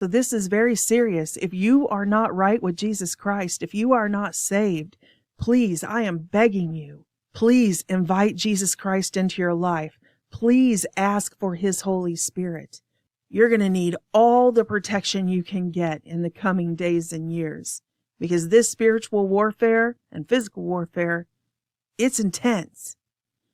So this is very serious. If you are not right with Jesus Christ, if you are not saved, please, I am begging you, please invite Jesus Christ into your life. Please ask for his Holy Spirit. You're going to need all the protection you can get in the coming days and years, because this spiritual warfare and physical warfare, it's intense.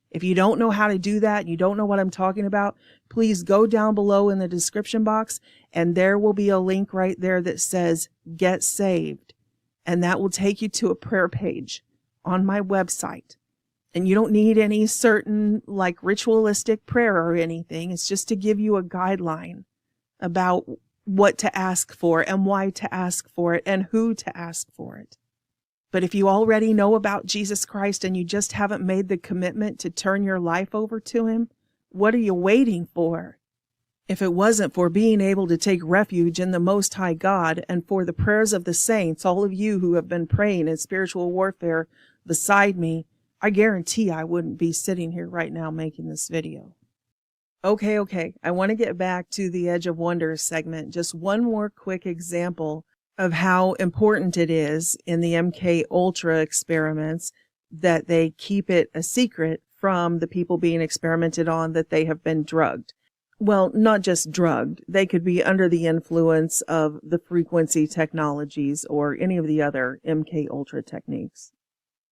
If you don't know how to do that, and you don't know what I'm talking about, please go down below in the description box, and there will be a link right there that says Get Saved. And that will take you to a prayer page on my website. And you don't need any certain like ritualistic prayer or anything. It's just to give you a guideline about what to ask for and why to ask for it and who to ask for it. But if you already know about Jesus Christ and you just haven't made the commitment to turn your life over to him, what are you waiting for? If it wasn't for being able to take refuge in the Most High God and for the prayers of the saints, all of you who have been praying in spiritual warfare beside me, I guarantee I wouldn't be sitting here right now making this video. Okay. I want to get back to the Edge of Wonder segment. Just one more quick example of how important it is in the MK Ultra experiments that they keep it a secret from the people being experimented on, that they have been drugged. Well, not just drugged. They could be under the influence of the frequency technologies or any of the other MK Ultra techniques.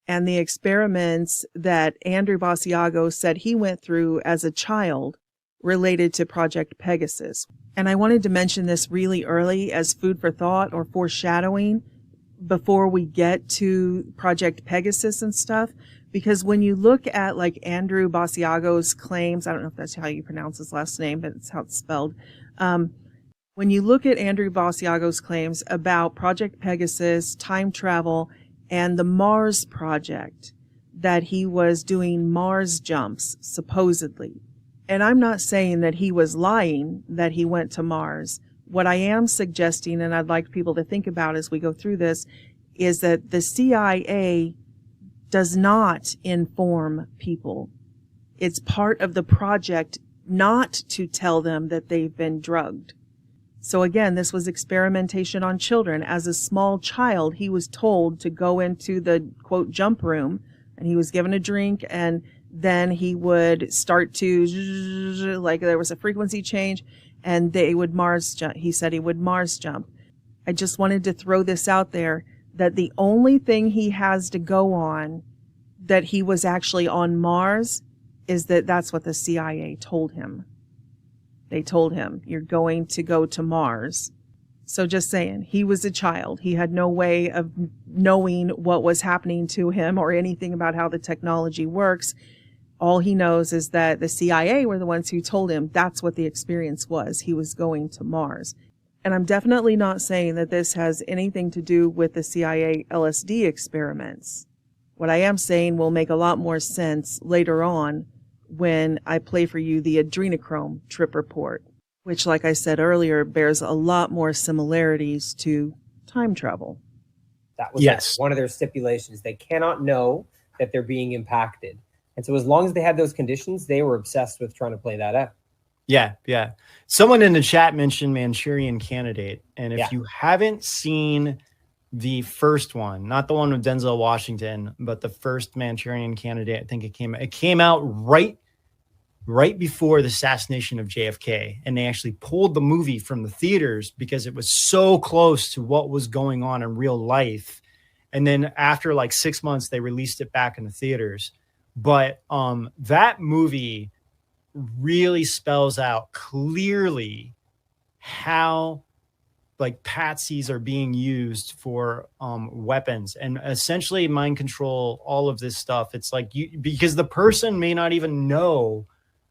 And the experiments that Andrew Basiago said he went through as a child related to Project Pegasus. And I wanted to mention this really early as food for thought or foreshadowing before we get to Project Pegasus and stuff, because when you look at like Andrew Basiago's claims, I don't know if that's how you pronounce his last name, but it's how it's spelled. When you look at Andrew Basiago's claims about Project Pegasus, time travel, and the Mars project, that he was doing Mars jumps, supposedly. And I'm not saying that he was lying, that he went to Mars. What I am suggesting, and I'd like people to think about as we go through this, is that the CIA does not inform people. It's part of the project not to tell them that they've been drugged. So again, this was experimentation on children. As a small child, he was told to go into the, quote, jump room, and he was given a drink, and then he would start to, like there was a frequency change, and they would Mars jump. He said he would Mars jump. I just wanted to throw this out there, that the only thing he has to go on that he was actually on Mars is that that's what the CIA told him. They told him, you're going to go to Mars. So just saying, he was a child. He had no way of knowing what was happening to him or anything about how the technology works. All he knows is that the CIA were the ones who told him that's what the experience was. He was going to Mars. And I'm definitely not saying that this has anything to do with the CIA LSD experiments. What I am saying will make a lot more sense later on when I play for you the adrenochrome trip report, which, like I said earlier, bears a lot more similarities to time travel. That was one of their stipulations. They cannot know that they're being impacted. And so as long as they had those conditions, they were obsessed with trying to play that out. Yeah. Someone in the chat mentioned Manchurian Candidate. And if you haven't seen the first one, not the one with Denzel Washington, but the first Manchurian Candidate, I think it came out right before the assassination of JFK. And they actually pulled the movie from the theaters because it was so close to what was going on in real life. And then after like 6 months, they released it back in the theaters. But that movie really spells out clearly how like patsies are being used for weapons and essentially mind control, all of this stuff. It's like because the person may not even know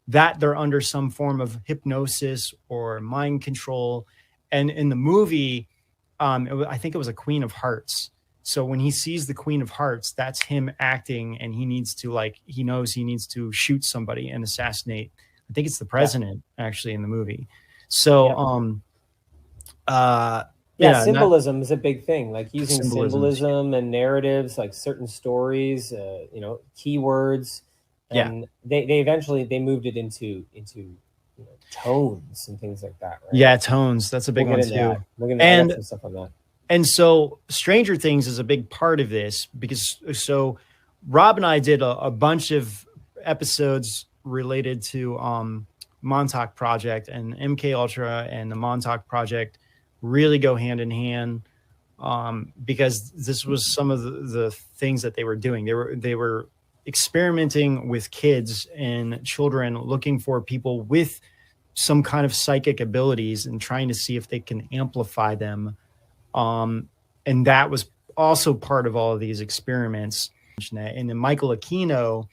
that they're under some form of hypnosis or mind control. And in the movie, I think it was a Queen of Hearts. So when he sees the Queen of Hearts, that's him acting, and he knows he needs to shoot somebody and assassinate. I think it's the president actually in the movie. So, symbolism is a big thing, like using symbolism and narratives, like certain stories, keywords. And they eventually moved it into tones and things like that. Right? Yeah, tones. That's a big one too. And some stuff on that. And so Stranger Things is a big part of this because Rob and I did a bunch of episodes related to Montauk Project, and MK Ultra and the Montauk Project really go hand in hand because this was some of the things that they were doing. They were experimenting with kids and children, looking for people with some kind of psychic abilities and trying to see if they can amplify them. And that was also part of all of these experiments. And then Michael Aquino,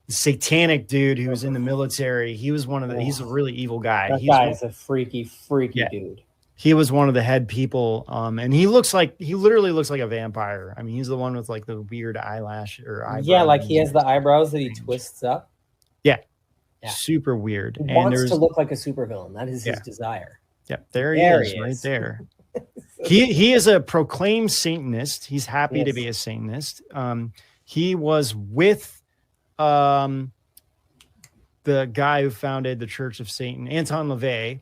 the satanic dude who was in the military, he was he's a really evil guy. That guy is a freaky dude. He was one of the head people. And he literally looks like a vampire. I mean, he's the one with like the weird eyelash or eyebrows. Yeah, like he has the eyebrows that he twists up. Yeah. Super weird. He wants to look like a supervillain. That is his desire. Yeah, there he is right there. He is a proclaimed Satanist. He's happy to be a Satanist. He was with the guy who founded the Church of Satan, Anton LaVey.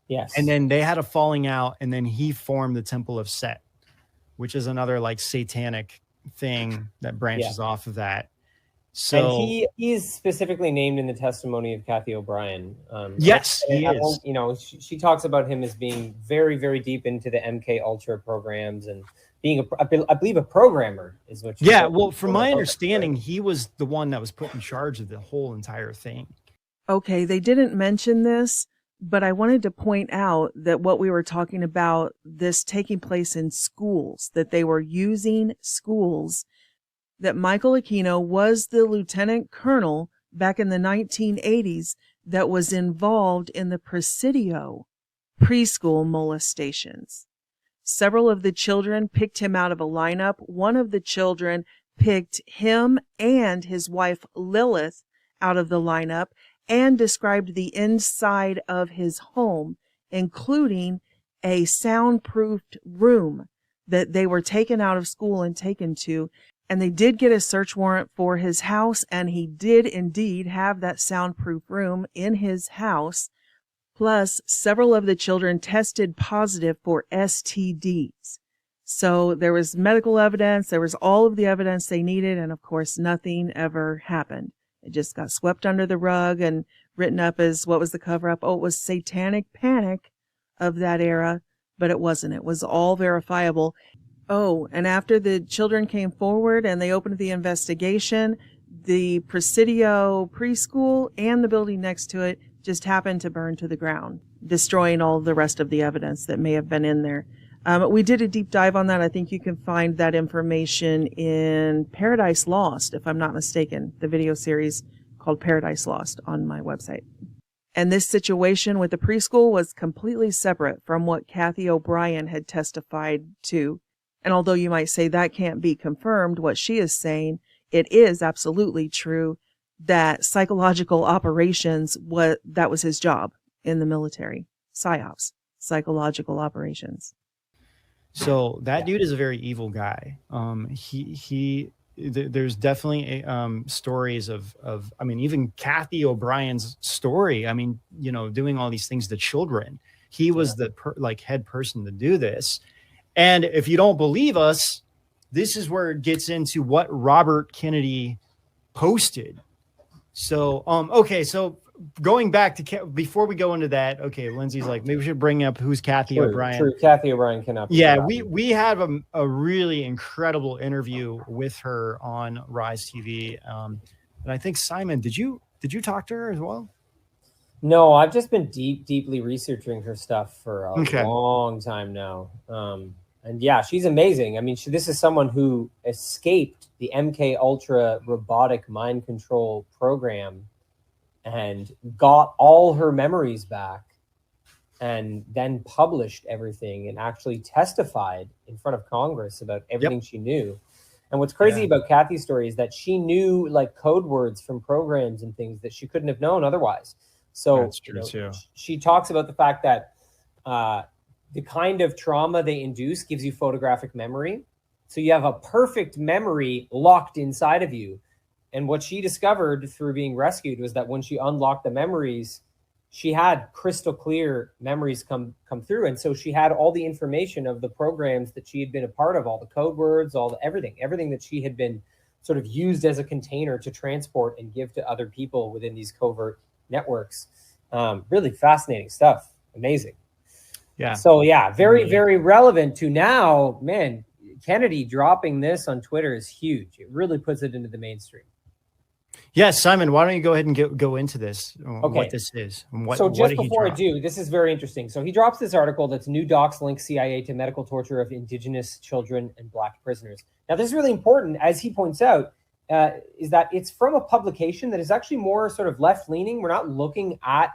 Yes. And then they had a falling out, and then he formed the Temple of Set, which is another like satanic thing that branches off of that. So and he is specifically named in the testimony of Kathy O'Brien. Yes, he is. She talks about him as being very, very deep into the MK Ultra programs and being I believe a programmer is what. Well, from my understanding, he was the one that was put in charge of the whole entire thing. Okay, they didn't mention this, but I wanted to point out that what we were talking about, this taking place in schools, that they were using schools, that Michael Aquino was the lieutenant colonel back in the 1980s that was involved in the Presidio preschool molestations. Several of the children picked him out of a lineup. One of the children picked him and his wife Lilith out of the lineup and described the inside of his home, including a soundproofed room that they were taken out of school and taken to. And they did get a search warrant for his house, and he did indeed have that soundproof room in his house. Plus, several of the children tested positive for STDs. So there was medical evidence, there was all of the evidence they needed, and of course, nothing ever happened. It just got swept under the rug and written up as, what was the cover-up? Oh, it was satanic panic of that era, but it wasn't. It was all verifiable. Oh, and after the children came forward and they opened the investigation, the Presidio preschool and the building next to it just happened to burn to the ground, destroying all the rest of the evidence that may have been in there. We did a deep dive on that. I think you can find that information in Paradise Lost, if I'm not mistaken, the video series called Paradise Lost on my website. And this situation with the preschool was completely separate from what Kathy O'Brien had testified to. And although you might say that can't be confirmed, what she is saying, it is absolutely true that psychological operations, that was his job in the military. PsyOps, psychological operations. So that dude is a very evil guy. There's definitely stories of, I mean, even Kathy O'Brien's story. I mean, doing all these things to children. He was the head person to do this. And if you don't believe us, this is where it gets into what Robert Kennedy posted. So, okay. So going back to, before we go into that, okay, Lindsay's like, maybe we should bring up who's Kathy O'Brien. True. Kathy O'Brien cannot be. Yeah, we have a really incredible interview with her on Rise TV. And I think, Simon, did you talk to her as well? No, I've just been deeply researching her stuff for a long time now. And yeah, she's amazing. I mean, this is someone who escaped the MK Ultra robotic mind control program and got all her memories back and then published everything and actually testified in front of Congress about everything she knew. And what's crazy about Kathy's story is that she knew like code words from programs and things that she couldn't have known otherwise. So that's true too. She talks about the fact that the kind of trauma they induce gives you photographic memory. So you have a perfect memory locked inside of you. And what she discovered through being rescued was that when she unlocked the memories, she had crystal clear memories come through. And so she had all the information of the programs that she had been a part of, all the code words, everything that she had been sort of used as a container to transport and give to other people within these covert networks. Really fascinating stuff. Amazing. Yeah. So yeah, very, very relevant to now, man. Kennedy dropping this on Twitter is huge. It really puts it into the mainstream. Yes, Simon, why don't you go ahead and go into this, what this is. So just before I do, this is very interesting. So he drops this article that's new docs link CIA to medical torture of indigenous children and Black prisoners. Now, this is really important, as he points out, is that it's from a publication that is actually more sort of left-leaning. We're not looking at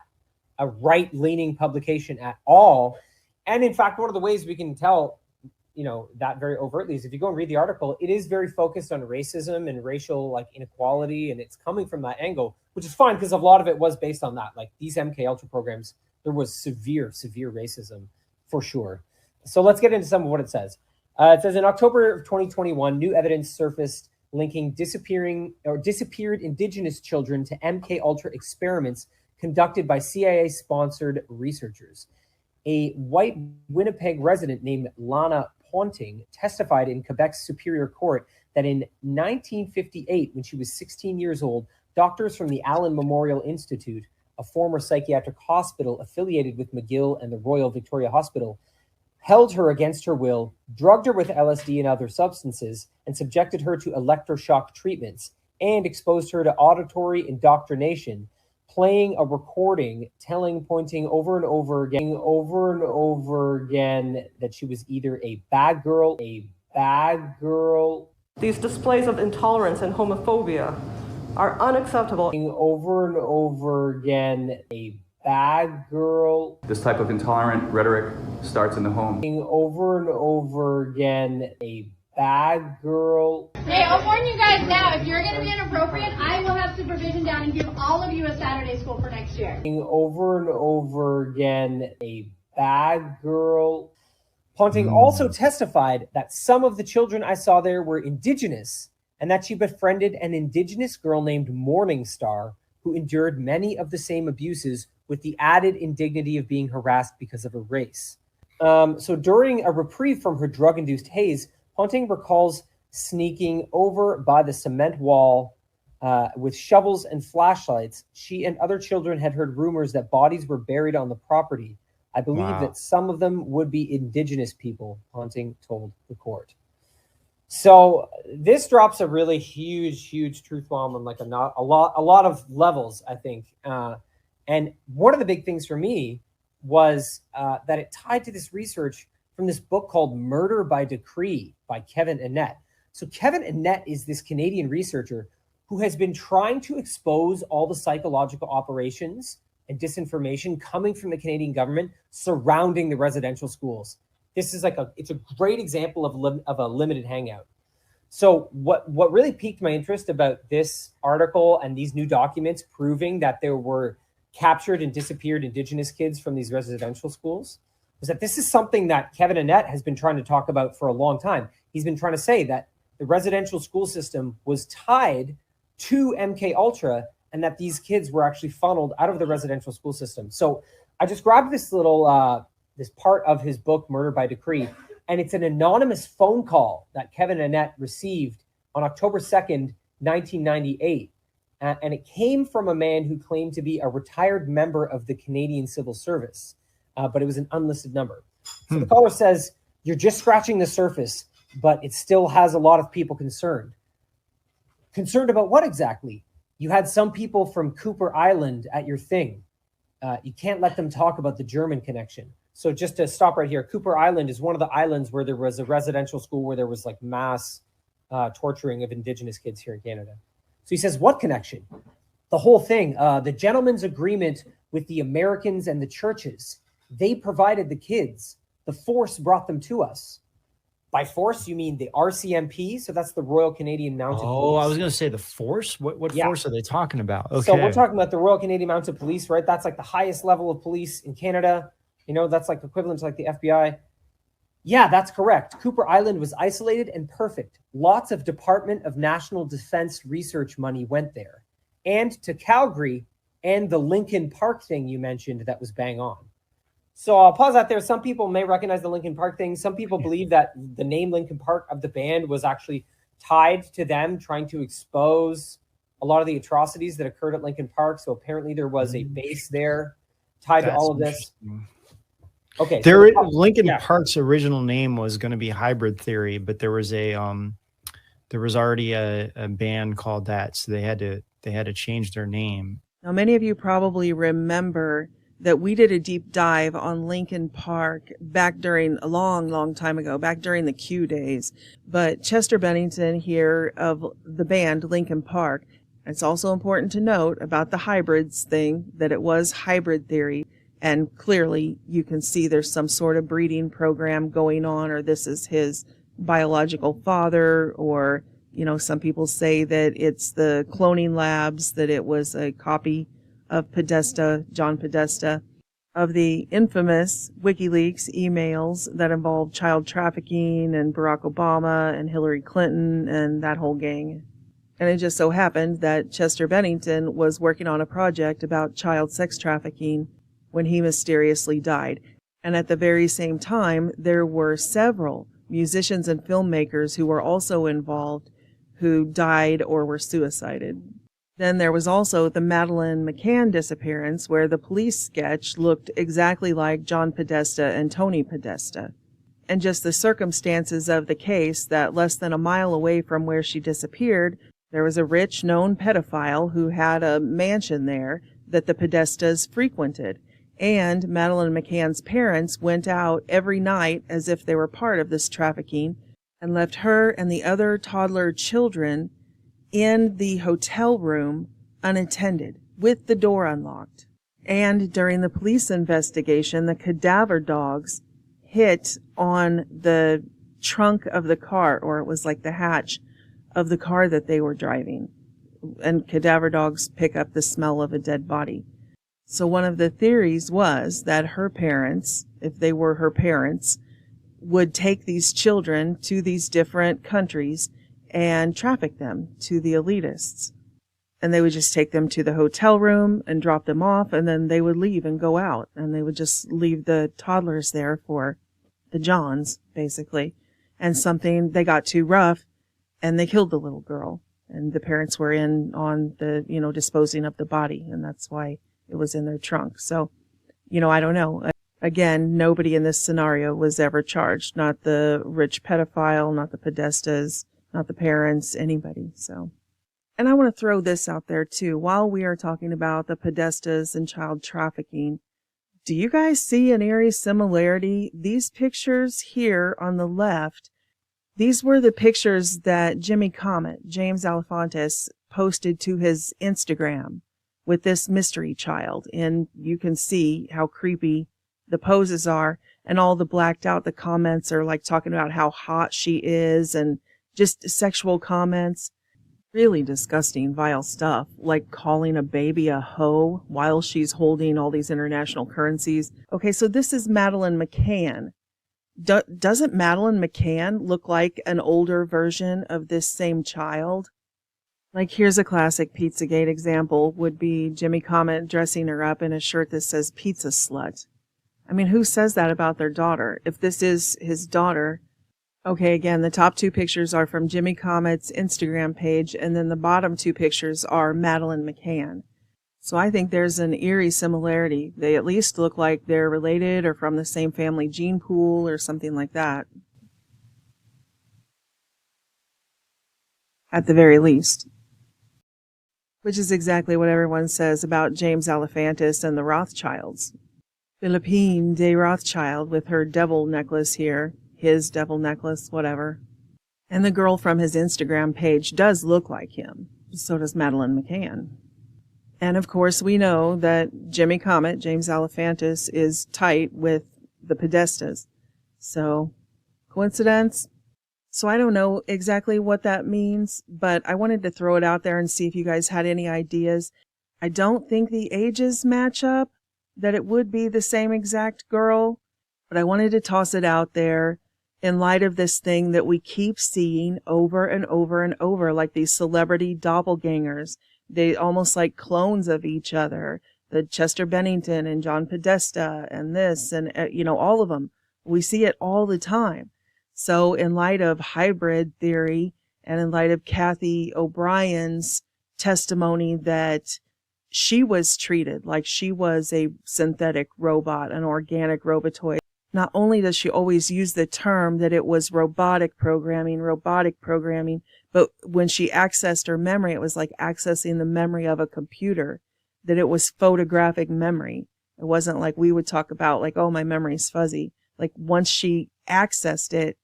a right-leaning publication at all. And in fact, one of the ways we can tell that very overtly is if you go and read the article, it is very focused on racism and racial inequality, and it's coming from that angle, which is fine because a lot of it was based on that. Like these MK Ultra programs, there was severe racism for sure. So let's get into some of what it says. It says in October of 2021, new evidence surfaced linking disappeared indigenous children to MK Ultra experiments conducted by CIA-sponsored researchers. A white Winnipeg resident named Lana Ponting testified in Quebec's Superior Court that in 1958, when she was 16 years old, doctors from the Allen Memorial Institute, a former psychiatric hospital affiliated with McGill and the Royal Victoria Hospital, held her against her will, drugged her with LSD and other substances, and subjected her to electroshock treatments, and exposed her to auditory indoctrination, playing a recording, pointing over and over again that she was either a bad girl. These displays of intolerance and homophobia are unacceptable. Over and over again, a bad girl. This type of intolerant rhetoric starts in the home. Over and over again, a bad girl. Hey, I'll warn you guys now, if you're going to be inappropriate, I will have supervision down and give all of you a Saturday school for next year. Over and over again, a bad girl. Ponting also testified that some of the children I saw there were indigenous and that she befriended an indigenous girl named Morningstar who endured many of the same abuses with the added indignity of being harassed because of her race. So during a reprieve from her drug-induced haze, Ponting recalls sneaking over by the cement wall with shovels and flashlights. She and other children had heard rumors that bodies were buried on the property. I believe that some of them would be indigenous people, Ponting told the court. So this drops a really huge truth bomb on a lot of levels, I think. And one of the big things for me was that it tied to this research from this book called Murder by Decree by Kevin Annett. So Kevin Annett is this Canadian researcher who has been trying to expose all the psychological operations and disinformation coming from the Canadian government surrounding the residential schools. This is it's a great example of a limited hangout. So what really piqued my interest about this article and these new documents proving that there were captured and disappeared indigenous kids from these residential schools was that this is something that Kevin Annett has been trying to talk about for a long time. He's been trying to say that the residential school system was tied to MK Ultra and that these kids were actually funneled out of the residential school system. So I just grabbed this little, this part of his book, Murder by Decree, and it's an anonymous phone call that Kevin Annett received on October 2nd, 1998. And it came from a man who claimed to be a retired member of the Canadian Civil Service, but it was an unlisted number. So the caller says, "You're just scratching the surface, but it still has a lot of people concerned." Concerned about what exactly? You had some people from Cooper Island at your thing. You can't let them talk about the German connection. So just to stop right here, Cooper Island is one of the islands where there was a residential school where there was mass torturing of indigenous kids here in Canada. So he says, what connection? The whole thing, the gentleman's agreement with the Americans and the churches. They provided the kids. The force brought them to us. By force, you mean the RCMP? So that's the Royal Canadian Mounted Police. Oh, I was going to say the force? What force are they talking about? Okay. So we're talking about the Royal Canadian Mounted Police, right? That's the highest level of police in Canada. That's equivalent to the FBI. Yeah, that's correct. Cooper Island was isolated and perfect. Lots of Department of National Defense research money went there. And to Calgary and the Lincoln Park thing you mentioned that was bang on. So I'll pause out there. Some people may recognize the Lincoln Park thing. Some people believe that the name Lincoln Park of the band was actually tied to them trying to expose a lot of the atrocities that occurred at Lincoln Park. So apparently there was a base there tied to all of this. Okay. Lincoln Park's original name was going to be Hybrid Theory, but there was already a band called that, so they had to change their name. Now, many of you probably remember that we did a deep dive on Lincoln Park back during a long time ago, back during the Q days. But Chester Bennington here of the band Lincoln Park, it's also important to note about the hybrids thing that it was Hybrid Theory. And clearly you can see there's some sort of breeding program going on, or this is his biological father, or, you know, some people say that it's the cloning labs, that it was a copy of Podesta, John Podesta, of the infamous WikiLeaks emails that involved child trafficking and Barack Obama and Hillary Clinton and that whole gang. And it just so happened that Chester Bennington was working on a project about child sex trafficking when he mysteriously died. And at the very same time, there were several musicians and filmmakers who were also involved who died or were suicided. Then there was also the Madeleine McCann disappearance, where the police sketch looked exactly like John Podesta and Tony Podesta. And just the circumstances of the case, that less than a mile away from where she disappeared, there was a rich known pedophile who had a mansion there that the Podestas frequented. And Madeleine McCann's parents went out every night as if they were part of this trafficking and left her and the other toddler children in the hotel room unattended, with the door unlocked. And during the police investigation, the cadaver dogs hit on the trunk of the car, or it was like the hatch of the car that they were driving. And cadaver dogs pick up the smell of a dead body. So one of the theories was that her parents, if they were her parents, would take these children to these different countries and traffic them to the elitists. And they would just take them to the hotel room and drop them off, and then they would leave and go out. And they would just leave the toddlers there for the Johns, basically. And they got too rough, and they killed the little girl. And the parents were in on the, disposing of the body, and that's why it was in their trunk. So, I don't know. Again, nobody in this scenario was ever charged. Not the rich pedophile, not the Podestas, not the parents, anybody. So, and I want to throw this out there too. While we are talking about the Podestas and child trafficking, do you guys see an eerie similarity? These pictures here on the left, these were the pictures that Jimmy Comet, James Alefantis, posted to his Instagram with this mystery child. And you can see how creepy the poses are, and all the blacked out, the comments are like talking about how hot she is and just sexual comments. Really disgusting, vile stuff, like calling a baby a hoe while she's holding all these international currencies. Okay, so this is Madeleine McCann. Doesn't Madeleine McCann look like an older version of this same child? Like, here's a classic Pizzagate example, would be Jimmy Comet dressing her up in a shirt that says pizza slut. I mean, who says that about their daughter? If this is his daughter. Okay, again, the top two pictures are from Jimmy Comet's Instagram page, and then the bottom two pictures are Madeleine McCann. So I think there's an eerie similarity. They at least look like they're related or from the same family gene pool or something like that. At the very least. Which is exactly what everyone says about James Alefantis and the Rothschilds. Philippine de Rothschild with her devil necklace here. His devil necklace, whatever. And the girl from his Instagram page does look like him. So does Madeleine McCann. And of course we know that Jimmy Comet, James Alefantis, is tight with the Podestas. So, coincidence? So I don't know exactly what that means, but I wanted to throw it out there and see if you guys had any ideas. I don't think the ages match up, that it would be the same exact girl, but I wanted to toss it out there in light of this thing that we keep seeing over and over and over, like these celebrity doppelgangers, They almost like clones of each other. The Chester Bennington and John Podesta and this and, all of them. We see it all the time. So in light of hybrid theory and in light of Kathy O'Brien's testimony that she was treated like she was a synthetic robot, an organic robotoid, not only does she always use the term that it was robotic programming, but when she accessed her memory, it was like accessing the memory of a computer, that it was photographic memory. It wasn't like we would talk about like, oh, my memory's fuzzy. Like once she accessed it,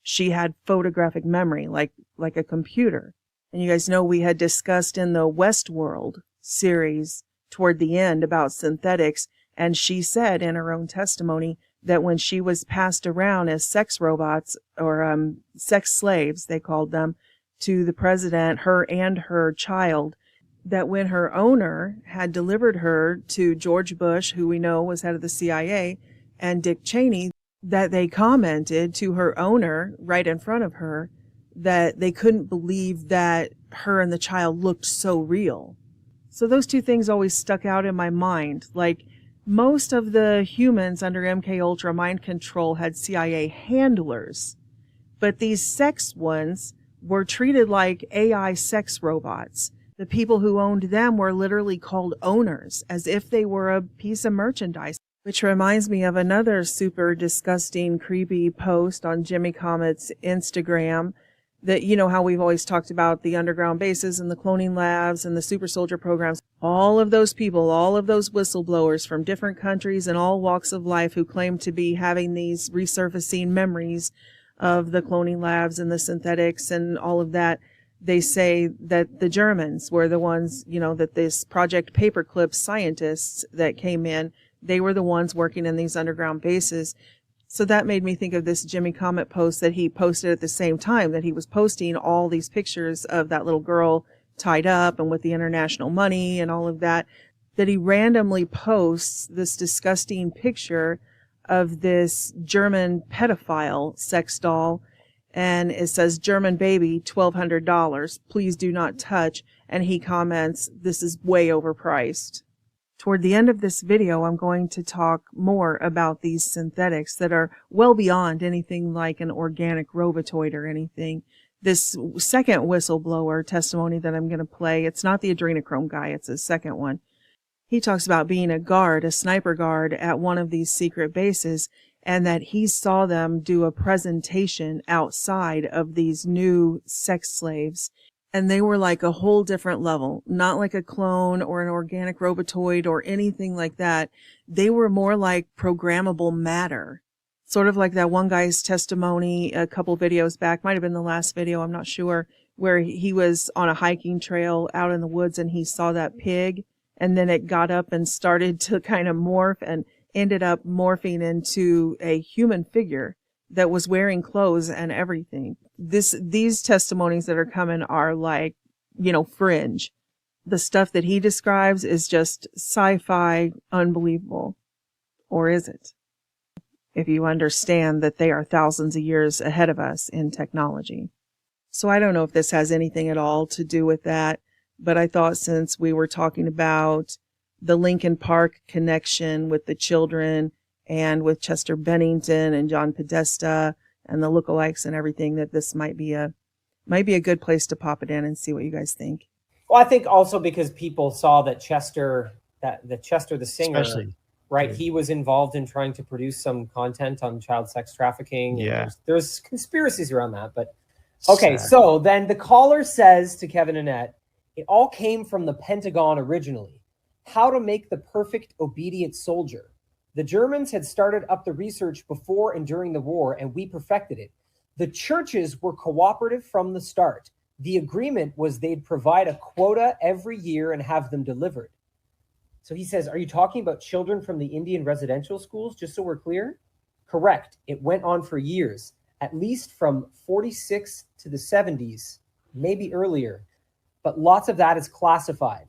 she had photographic memory, like a computer. And you guys know we had discussed in the Westworld series toward the end about synthetics. And she said in her own testimony that when she was passed around as sex robots or sex slaves, they called them, to the president, her and her child, that when her owner had delivered her to George Bush, who we know was head of the CIA, and Dick Cheney, that they commented to her owner right in front of her that they couldn't believe that her and the child looked so real. So those two things always stuck out in my mind. Like most of the humans under MK Ultra mind control had CIA handlers, but these sex ones were treated like AI sex robots. The people who owned them were literally called owners, as if they were a piece of merchandise. Which reminds me of another super disgusting, creepy post on Jimmy Comet's Instagram that, how we've always talked about the underground bases and the cloning labs and the super soldier programs. All of those people, all of those whistleblowers from different countries and all walks of life who claim to be having these resurfacing memories of the cloning labs and the synthetics and all of that, they say that the Germans were the ones, that this Project Paperclip scientists that came in, they were the ones working in these underground bases. So that made me think of this Jimmy Comet post that he posted at the same time that he was posting all these pictures of that little girl tied up and with the international money and all of that, that he randomly posts this disgusting picture of this German pedophile sex doll. And it says, German baby, $1,200. Please do not touch. And he comments, this is way overpriced. Toward the end of this video, I'm going to talk more about these synthetics that are well beyond anything like an organic robotoid or anything. This second whistleblower testimony that I'm going to play, it's not the adrenochrome guy, it's a second one. He talks about being a guard, a sniper guard at one of these secret bases, and that he saw them do a presentation outside of these new sex slaves. And they were like a whole different level, not like a clone or an organic robotoid or anything like that. They were more like programmable matter, sort of like that one guy's testimony a couple videos back, might have been the last video, I'm not sure, where he was on a hiking trail out in the woods and he saw that pig and then it got up and started to kind of morph and ended up morphing into a human figure that was wearing clothes and everything. These testimonies that are coming are like, fringe. The stuff that he describes is just sci-fi unbelievable. Or is it? If you understand that they are thousands of years ahead of us in technology. So I don't know if this has anything at all to do with that, but I thought since we were talking about the Lincoln Park connection with the children and with Chester Bennington and John Podesta and the lookalikes and everything, that this might be a good place to pop it in and see what you guys think. Well, I think also because people saw that Chester the singer, especially, right? Yeah. He was involved in trying to produce some content on child sex trafficking. Yeah. There's conspiracies around that, but okay. Sad. So then the caller says to Kevin Annette, it all came from the Pentagon originally. How to make the perfect obedient soldier. The Germans had started up the research before and during the war, and we perfected it. The churches were cooperative from the start. The agreement was they'd provide a quota every year and have them delivered. So he says, are you talking about children from the Indian residential schools, just so we're clear? Correct. It went on for years, at least from 46 to the 70s, maybe earlier. But lots of that is classified,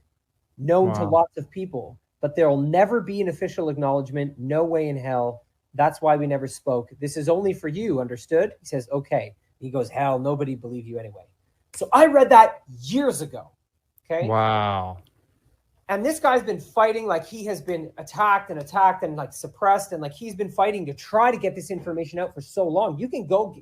known to lots of people. But there will never be an official acknowledgement. No way in hell. That's why we never spoke. This is only for you, understood? He says, okay. He goes, hell, nobody believed you anyway. So I read that years ago. Okay. Wow. And this guy's been fighting, like he has been attacked and like suppressed, and like he's been fighting to try to get this information out for so long. You can go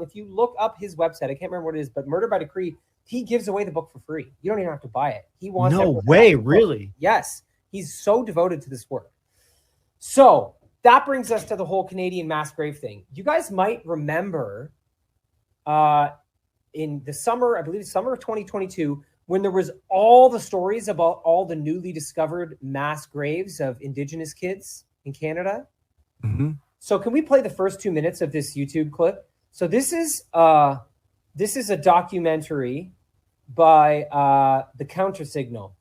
if you look up his website, I can't remember what it is, but Murder by Decree, he gives away the book for free. You don't even have to buy it. He wants no way, really? Yes, he's so devoted to this work. So that brings us to the whole Canadian mass grave thing. You guys might remember in the summer, I believe summer of 2022, when there was all the stories about all the newly discovered mass graves of Indigenous kids in Canada. Mm-hmm. So can we play the first 2 minutes of this YouTube clip? So this is a documentary by the Countersignal.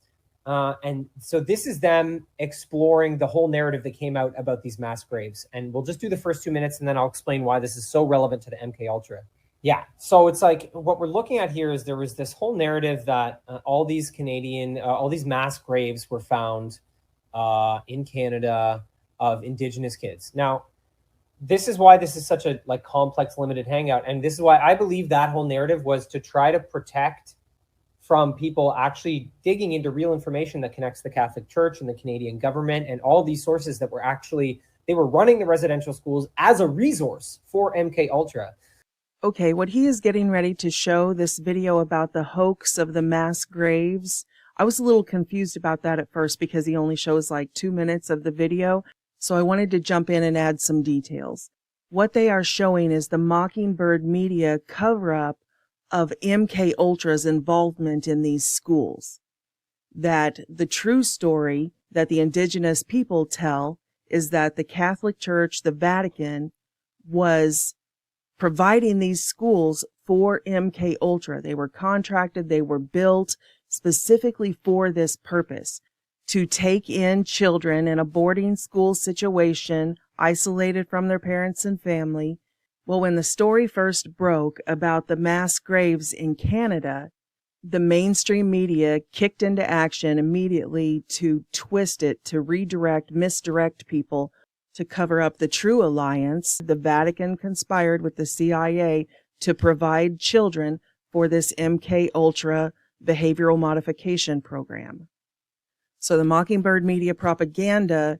And so this is them exploring the whole narrative that came out about these mass graves. And we'll just do the first 2 minutes, and then I'll explain why this is so relevant to the MK Ultra. Yeah. So it's like what we're looking at here is there was this whole narrative that all these mass graves were found in Canada of Indigenous kids. Now, this is why this is such a like complex, limited hangout. And this is why I believe that whole narrative was to try to protect from people actually digging into real information that connects the Catholic Church and the Canadian government and all these sources that were actually, they were running the residential schools as a resource for MK Ultra. Okay, what he is getting ready to show, this video about the hoax of the mass graves, I was a little confused about that at first because he only shows like 2 minutes of the video. So I wanted to jump in and add some details. What they are showing is the Mockingbird media cover-up of MK Ultra's involvement in these schools. That the true story that the Indigenous people tell is that the Catholic Church, the Vatican, was providing these schools for MK Ultra. They were contracted, they were built specifically for this purpose, to take in children in a boarding school situation, isolated from their parents and family. Well, when the story first broke about the mass graves in Canada, the mainstream media kicked into action immediately to twist it, to misdirect people, to cover up the true alliance. The Vatican conspired with the CIA to provide children for this MK Ultra behavioral modification program. So the Mockingbird media propaganda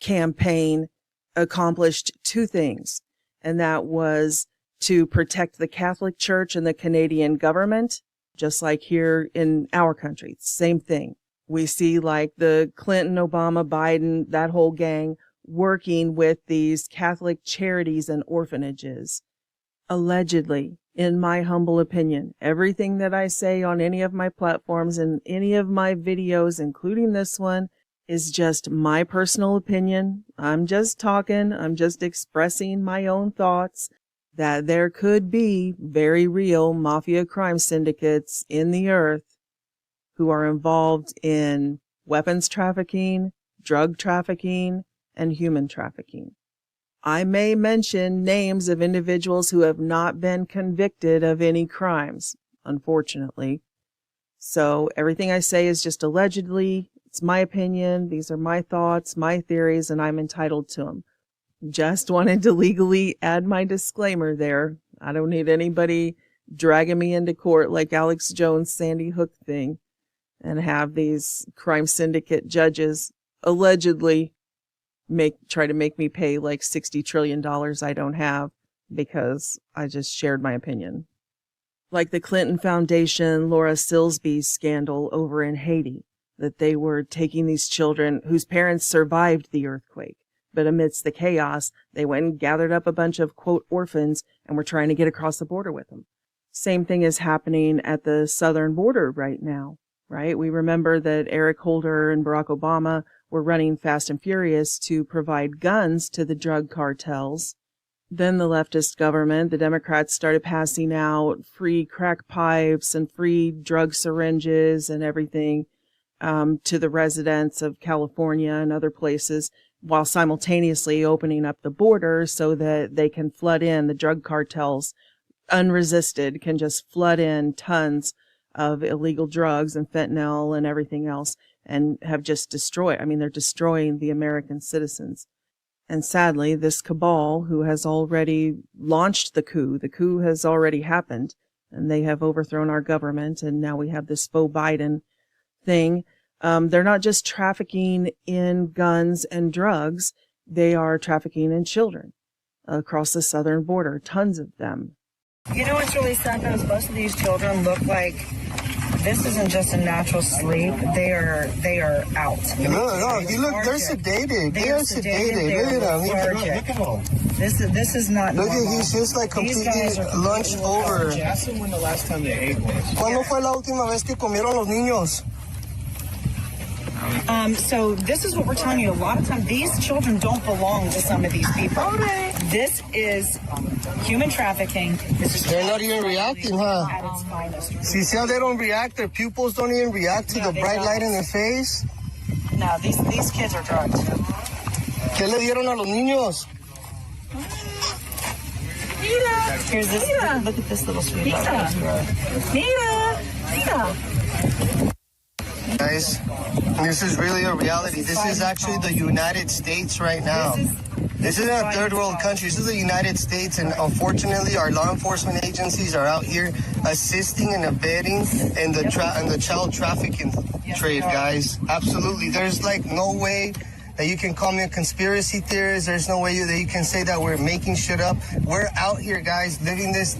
campaign accomplished two things, and that was to protect the Catholic Church and the Canadian government, just like here in our country. Same thing. We see like the Clinton, Obama, Biden, that whole gang working with these Catholic charities and orphanages. Allegedly, in my humble opinion, everything that I say on any of my platforms and any of my videos, including this one, is just my personal opinion. I'm just talking. I'm just expressing my own thoughts that there could be very real mafia crime syndicates in the earth who are involved in weapons trafficking, drug trafficking, and human trafficking. I may mention names of individuals who have not been convicted of any crimes, unfortunately. So everything I say is just allegedly. It's my opinion. These are my thoughts, my theories, and I'm entitled to them. Just wanted to legally add my disclaimer there. I don't need anybody dragging me into court like Alex Jones' Sandy Hook thing and have these crime syndicate judges allegedly try to make me pay like $60 trillion I don't have because I just shared my opinion. Like the Clinton Foundation, Laura Silsby's scandal over in Haiti, that they were taking these children whose parents survived the earthquake. But amidst the chaos, they went and gathered up a bunch of, quote, orphans and were trying to get across the border with them. Same thing is happening at the southern border right now, right? We remember that Eric Holder and Barack Obama were running fast and furious to provide guns to the drug cartels. Then the leftist government, the Democrats, started passing out free crack pipes and free drug syringes and everything to the residents of California and other places, while simultaneously opening up the border so that they can flood in. The drug cartels, unresisted, can just flood in tons of illegal drugs and fentanyl and everything else, and have just destroyed. I mean, they're destroying the American citizens. And sadly, this cabal, who has already launched the coup has already happened, and they have overthrown our government, and now we have this faux Biden thing. They're not just trafficking in guns and drugs. They are trafficking in children across the southern border, tons of them. You know what's really sad though is most of these children look like this isn't just a natural sleep. They are out. No, you look, they're sedated. They are sedated. Look at them. This is not Look normal. at, he's just like completely lunched over. Ask them when the last time they ate was. ¿Cuándo fue la última vez que comieron los niños? So this is what we're telling you. A lot of times, these children don't belong to some of these people. This is human trafficking. This is They're not even reacting, huh? at its finest. See how they don't react? Their pupils don't even react to the bright light in their face? No, these kids are drugged. ¿Qué le dieron a los niños? Here's this. Look at this little sweetie. Guys, this is really a reality. This is actually the United States right now. This isn't a third world country. This is the United States, and unfortunately, our law enforcement agencies are out here assisting and abetting in the child trafficking trade, guys. Absolutely. There's like no way that you can call me a conspiracy theorist. There's no way that you can say that we're making shit up. We're out here, guys, living this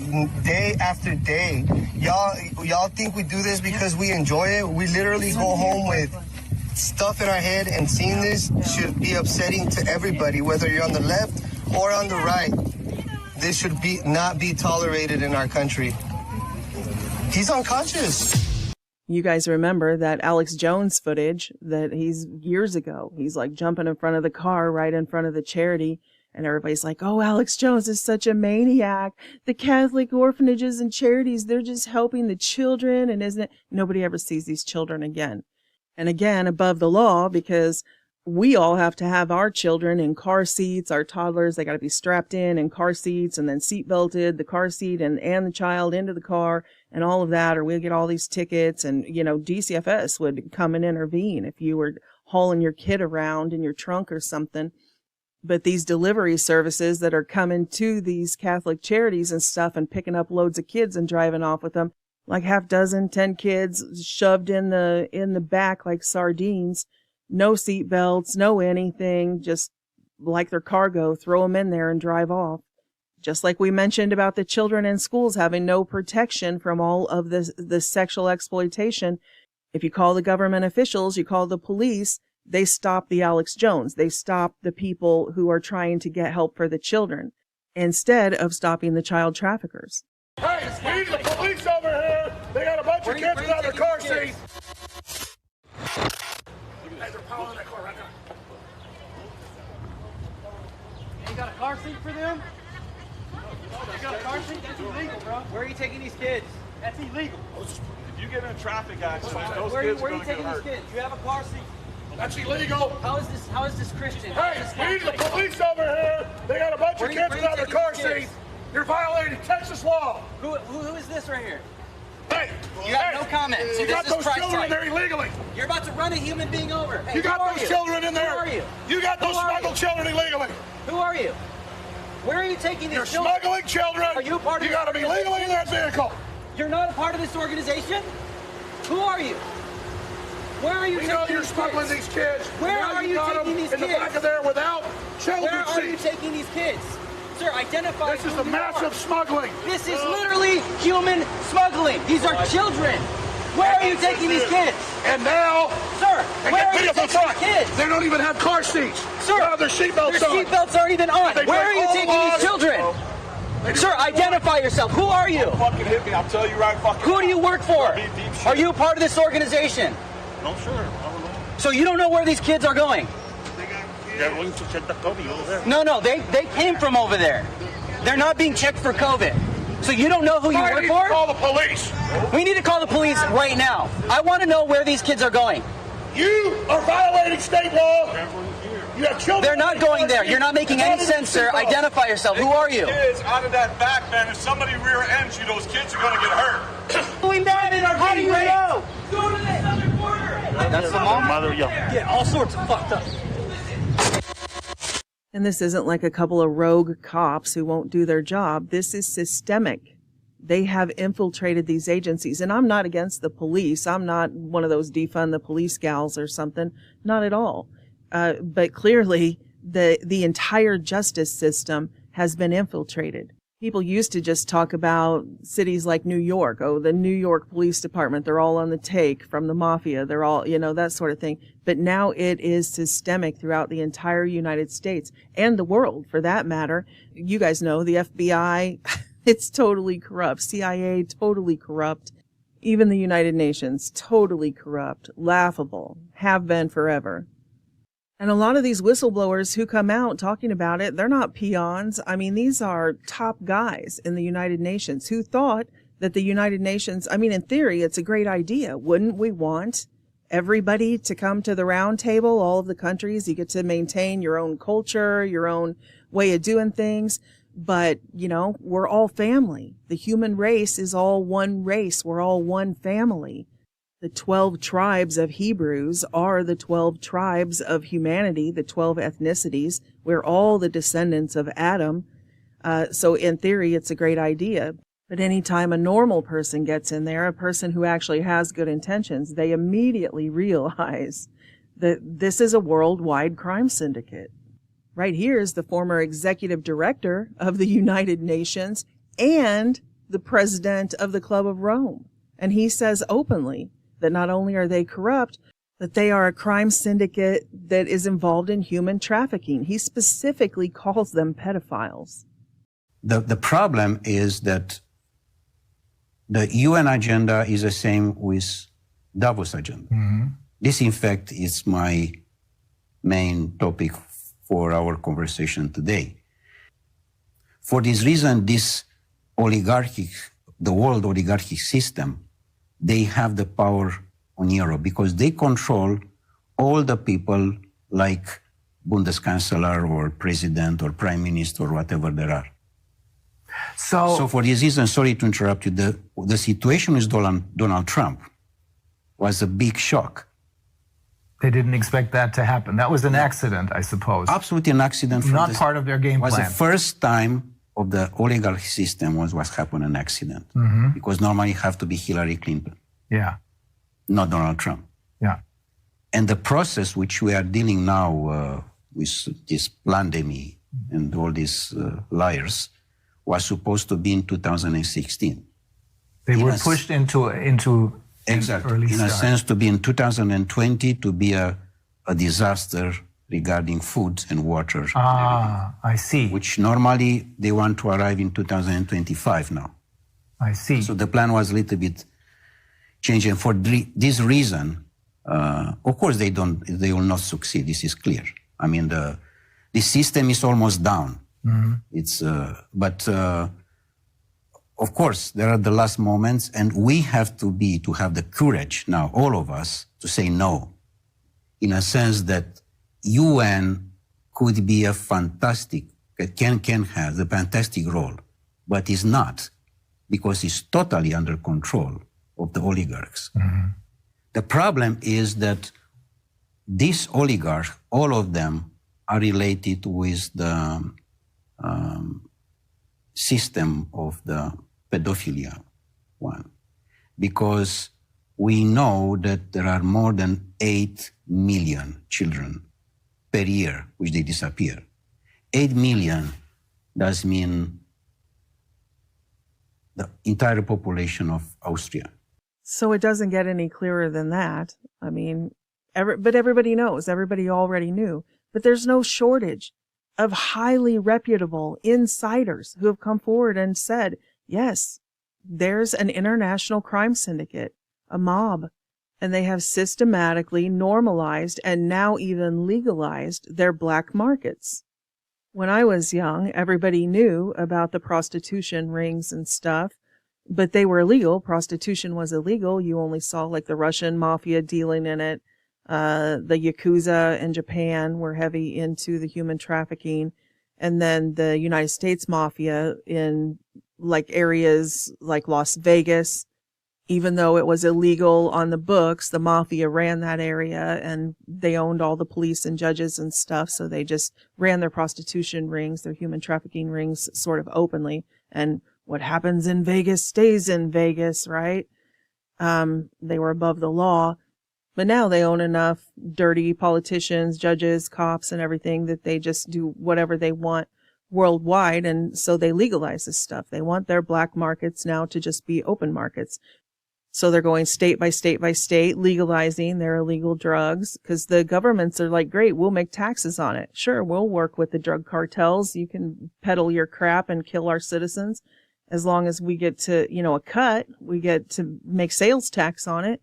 day after day. Y'all think we do this because we enjoy it? We literally go home with stuff in our head, and seeing this should be upsetting to everybody, whether you're on the left or on the right. This should not be tolerated in our country. He's unconscious. You guys remember that Alex Jones footage that he's years ago. He's like jumping in front of the car right in front of the charity. And everybody's like, oh, Alex Jones is such a maniac. The Catholic orphanages and charities, they're just helping the children. And isn't it? Nobody ever sees these children again. And again, above the law, because we all have to have our children in car seats, our toddlers, they got to be strapped in car seats and then seat belted, the car seat and the child into the car and all of that, or we'll get all these tickets. And, you know, DCFS would come and intervene if you were hauling your kid around in your trunk or something. But these delivery services that are coming to these Catholic charities and stuff and picking up loads of kids and driving off with them, like 10 kids shoved in the back like sardines, no seat belts, no anything, just like their cargo, throw them in there and drive off. Just like we mentioned about the children in schools having no protection from all of the sexual exploitation. If you call the government officials, you call the police, they stop the Alex Jones. They stop the people who are trying to get help for the children instead of stopping the child traffickers. Hey, we need the police over here. They got a bunch of kids without their car seats. Hey, they're piling in that car right now. You got a car seat for them? You got a car seat? That's illegal, bro. Where are you taking these kids? That's illegal. If you get in a traffic accident, those Where kids are are you going to get taking hurt. these kids? You have a car seat. That's illegal. How is this Christian? Hey, we need the police over here. They got a bunch of kids without their car seats. You're violating Texas law. Who is this right here? Hey, You have no comment. So you this got is those children Christ-like. in there illegally. You're about to run a human being over. Hey, You got who are those children in there. Who are you? You got those Who are smuggled you? children illegally. Who are you? Where are you taking these You're children? smuggling children. Are you a part of You this got to be legally in that vehicle. You're not a part of this organization? Who are you? Where are you We taking know you're these smuggling kids? these kids. Where Now are you got taking them these in the kids? back of there without children Where are you seats. taking these kids? Sir, identify This is who the you massive are. smuggling. This is literally human smuggling. These are children. Where are you taking these kids? And now, Sir, they where get are me you up the taking front. these kids? They don't even have car seats. Sir, they don't have their seatbelts Their on. seatbelts aren't even on. They Where break are you all taking laws. these children? Sir, identify yourself. Who are you? Fucking hit me. I'll tell you right fucking Who do you work for? Are you a part of this organization? No, sure. I don't know. So you don't know where these kids are going? They're going to check the COVID over there. No, they came from over there. They're not being checked for COVID. So you don't know who you I work need for? to call the police. We need to call the police right now. I want to know where these kids are going. You are violating state law. You have children. They're not going there. You're not making any sense, sir. Identify yourself. Who are you? Kids out of that back, man. If somebody rear ends you, those kids are going to get hurt. Doing that in our How do you know? Go to the southern border. That's the mom? Mother, yeah. Yeah, all sorts of fucked up. And this isn't like a couple of rogue cops who won't do their job. This is systemic. They have infiltrated these agencies. And I'm not against the police. I'm not one of those defund the police gals or something. Not at all. But clearly, the entire justice system has been infiltrated. People used to just talk about cities like New York. Oh, the New York Police Department, they're all on the take from the mafia. They're all, that sort of thing. But now it is systemic throughout the entire United States and the world, for that matter. You guys know the FBI, it's totally corrupt. CIA, totally corrupt. Even the United Nations, totally corrupt. Laughable. Have been forever. And a lot of these whistleblowers who come out talking about it, they're not peons. I mean, these are top guys in the United Nations who thought that the United Nations, in theory, it's a great idea. Wouldn't we want everybody to come to the round table, all of the countries? You get to maintain your own culture, your own way of doing things. But, we're all family. The human race is all one race. We're all one family. The 12 tribes of Hebrews are the 12 tribes of humanity, the 12 ethnicities. We're all the descendants of Adam. So in theory, it's a great idea. But anytime a normal person gets in there, a person who actually has good intentions, they immediately realize that this is a worldwide crime syndicate. Right here is the former executive director of the United Nations and the president of the Club of Rome. And he says openly that not only are they corrupt, but they are a crime syndicate that is involved in human trafficking. He specifically calls them pedophiles. The problem is that the UN agenda is the same with Davos agenda. Mm-hmm. This, in fact, is my main topic for our conversation today. For this reason, this the world oligarchic system, they have the power on Europe because they control all the people like Bundeskanzler or president or prime minister or whatever there are. So for this reason, sorry to interrupt you, the situation with Donald Trump was a big shock. They didn't expect that to happen. That was an accident, I suppose. Absolutely an accident. Not part of their game plan. It was the first time of the oligarchy system was happened an accident. Mm-hmm. Because normally you have to be Hillary Clinton. Yeah. Not Donald Trump. Yeah. And the process which we are dealing now with this pandemic and all these liars was supposed to be in 2016. They were pushed into exactly early in start. a sense to be in 2020 to be a disaster regarding food and water. Ah, I see. Which normally they want to arrive in 2025 now. I see. So the plan was a little bit changed, and for this reason, of course they will not succeed. This is clear. I mean, the system is almost down. Mm-hmm. It's but of course there are the last moments, and we have to have the courage now, all of us, to say no, in a sense that UN could be a fantastic, can have a fantastic role, but is not, because it's totally under control of the oligarchs. Mm-hmm. The problem is that these oligarchs, all of them, are related with the system of the pedophilia one, because we know that there are more than 8 million children per year which they disappear. 8 million does mean the entire population of Austria. So it doesn't get any clearer than that. I mean, but everybody knows, everybody already knew. But there's no shortage of highly reputable insiders who have come forward and said, yes, there's an international crime syndicate, a mob, and they have systematically normalized and now even legalized their black markets. When I was young, everybody knew about the prostitution rings and stuff, but they were illegal. Prostitution was illegal. You only saw like the Russian mafia dealing in it. The Yakuza in Japan were heavy into the human trafficking. And then the United States mafia in like areas like Las Vegas, even though it was illegal on the books, the mafia ran that area and they owned all the police and judges and stuff. So they just ran their prostitution rings, their human trafficking rings sort of openly and what happens in Vegas stays in Vegas, right? They were above the law, but now they own enough dirty politicians, judges, cops, and everything that they just do whatever they want worldwide. And so they legalize this stuff. They want their black markets now to just be open markets. So they're going state by state by state, legalizing their illegal drugs, because the governments are like, great, we'll make taxes on it. Sure, we'll work with the drug cartels. You can peddle your crap and kill our citizens. As long as we get to, a cut, we get to make sales tax on it.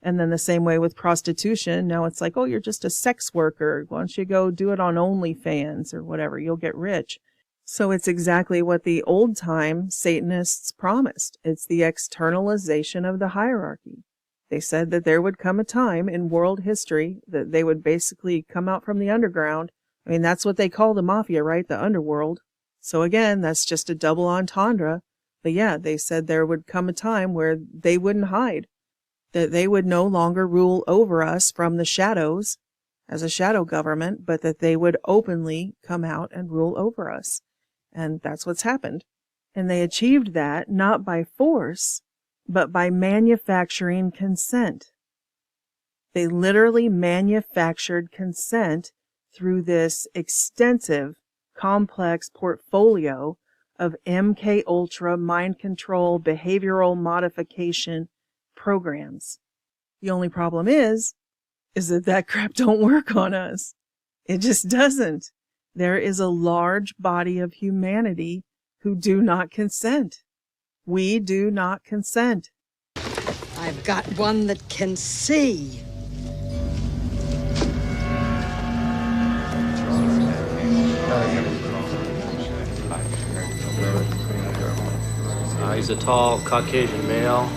And then the same way with prostitution. Now it's like, oh, you're just a sex worker. Why don't you go do it on OnlyFans or whatever? You'll get rich. So it's exactly what the old time Satanists promised. It's the externalization of the hierarchy. They said that there would come a time in world history that they would basically come out from the underground. I mean, that's what they call the mafia, right? The underworld. So again, that's just a double entendre. But yeah, they said there would come a time where they wouldn't hide, that they would no longer rule over us from the shadows as a shadow government, but that they would openly come out and rule over us. And that's what's happened. And they achieved that not by force, but by manufacturing consent. They literally manufactured consent through this extensive, complex portfolio of MK Ultra mind control, behavioral modification programs. The only problem is that crap don't work on us. It just doesn't. There is a large body of humanity who do not consent. We do not consent. I've got one that can see. He's a tall Caucasian male,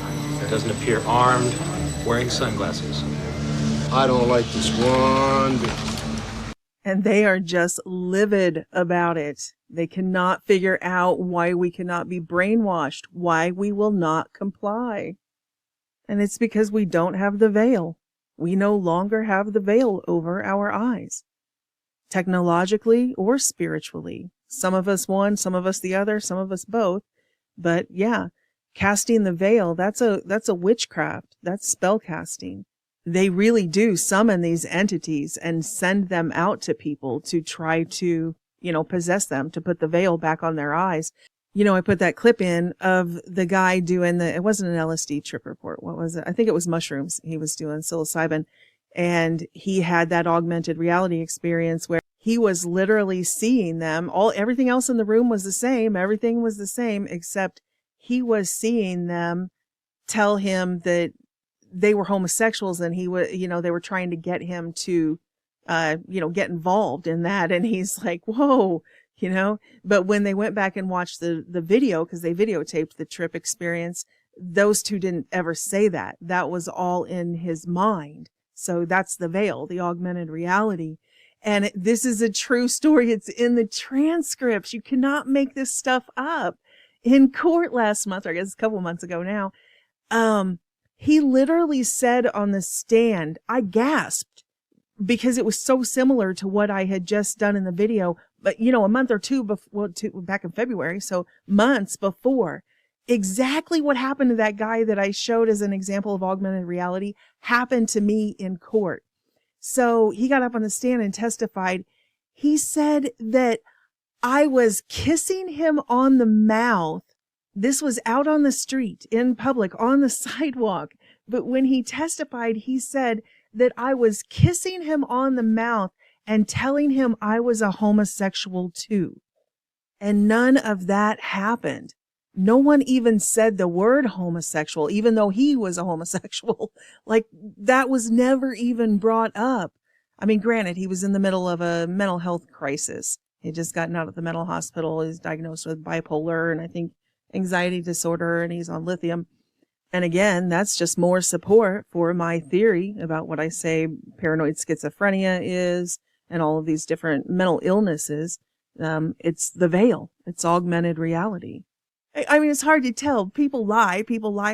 doesn't appear armed, wearing sunglasses. I don't like this one bit. And they are just livid about it. They cannot figure out why we cannot be brainwashed, why we will not comply. And it's because we don't have the veil. We no longer have the veil over our eyes, technologically or spiritually. Some of us one, some of us the other, some of us both. But yeah, casting the veil, that's a witchcraft. That's spell casting. They really do summon these entities and send them out to people to try to, possess them, to put the veil back on their eyes. I put that clip in of the guy doing it wasn't an LSD trip report. What was it? I think it was mushrooms. He was doing psilocybin, and he had that augmented reality experience where he was literally seeing them. Everything else in the room was the same. Everything was the same, except he was seeing them tell him that they were homosexuals, and he was, they were trying to get him to, get involved in that. And he's like, whoa, but when they went back and watched the video, because they videotaped the trip experience, those two didn't ever say that. That was all in his mind. So that's the veil, the augmented reality. And this is a true story. It's in the transcripts. You cannot make this stuff up. In court last month, or I guess a couple months ago now, he literally said on the stand, I gasped because it was so similar to what I had just done in the video. But, a month or two before, back in February, so months before, exactly what happened to that guy that I showed as an example of augmented reality happened to me in court. So he got up on the stand and testified. He said that I was kissing him on the mouth. This was out on the street, in public, on the sidewalk. But when he testified, he said that I was kissing him on the mouth and telling him I was a homosexual too. And none of that happened. No one even said the word homosexual, even though he was a homosexual. Like, that was never even brought up. I mean, granted, he was in the middle of a mental health crisis. He had just gotten out of the mental hospital. He's diagnosed with bipolar and I think anxiety disorder, and he's on lithium. And again, that's just more support for my theory about what I say paranoid schizophrenia is and all of these different mental illnesses. It's the veil. It's augmented reality. I mean, it's hard to tell. People lie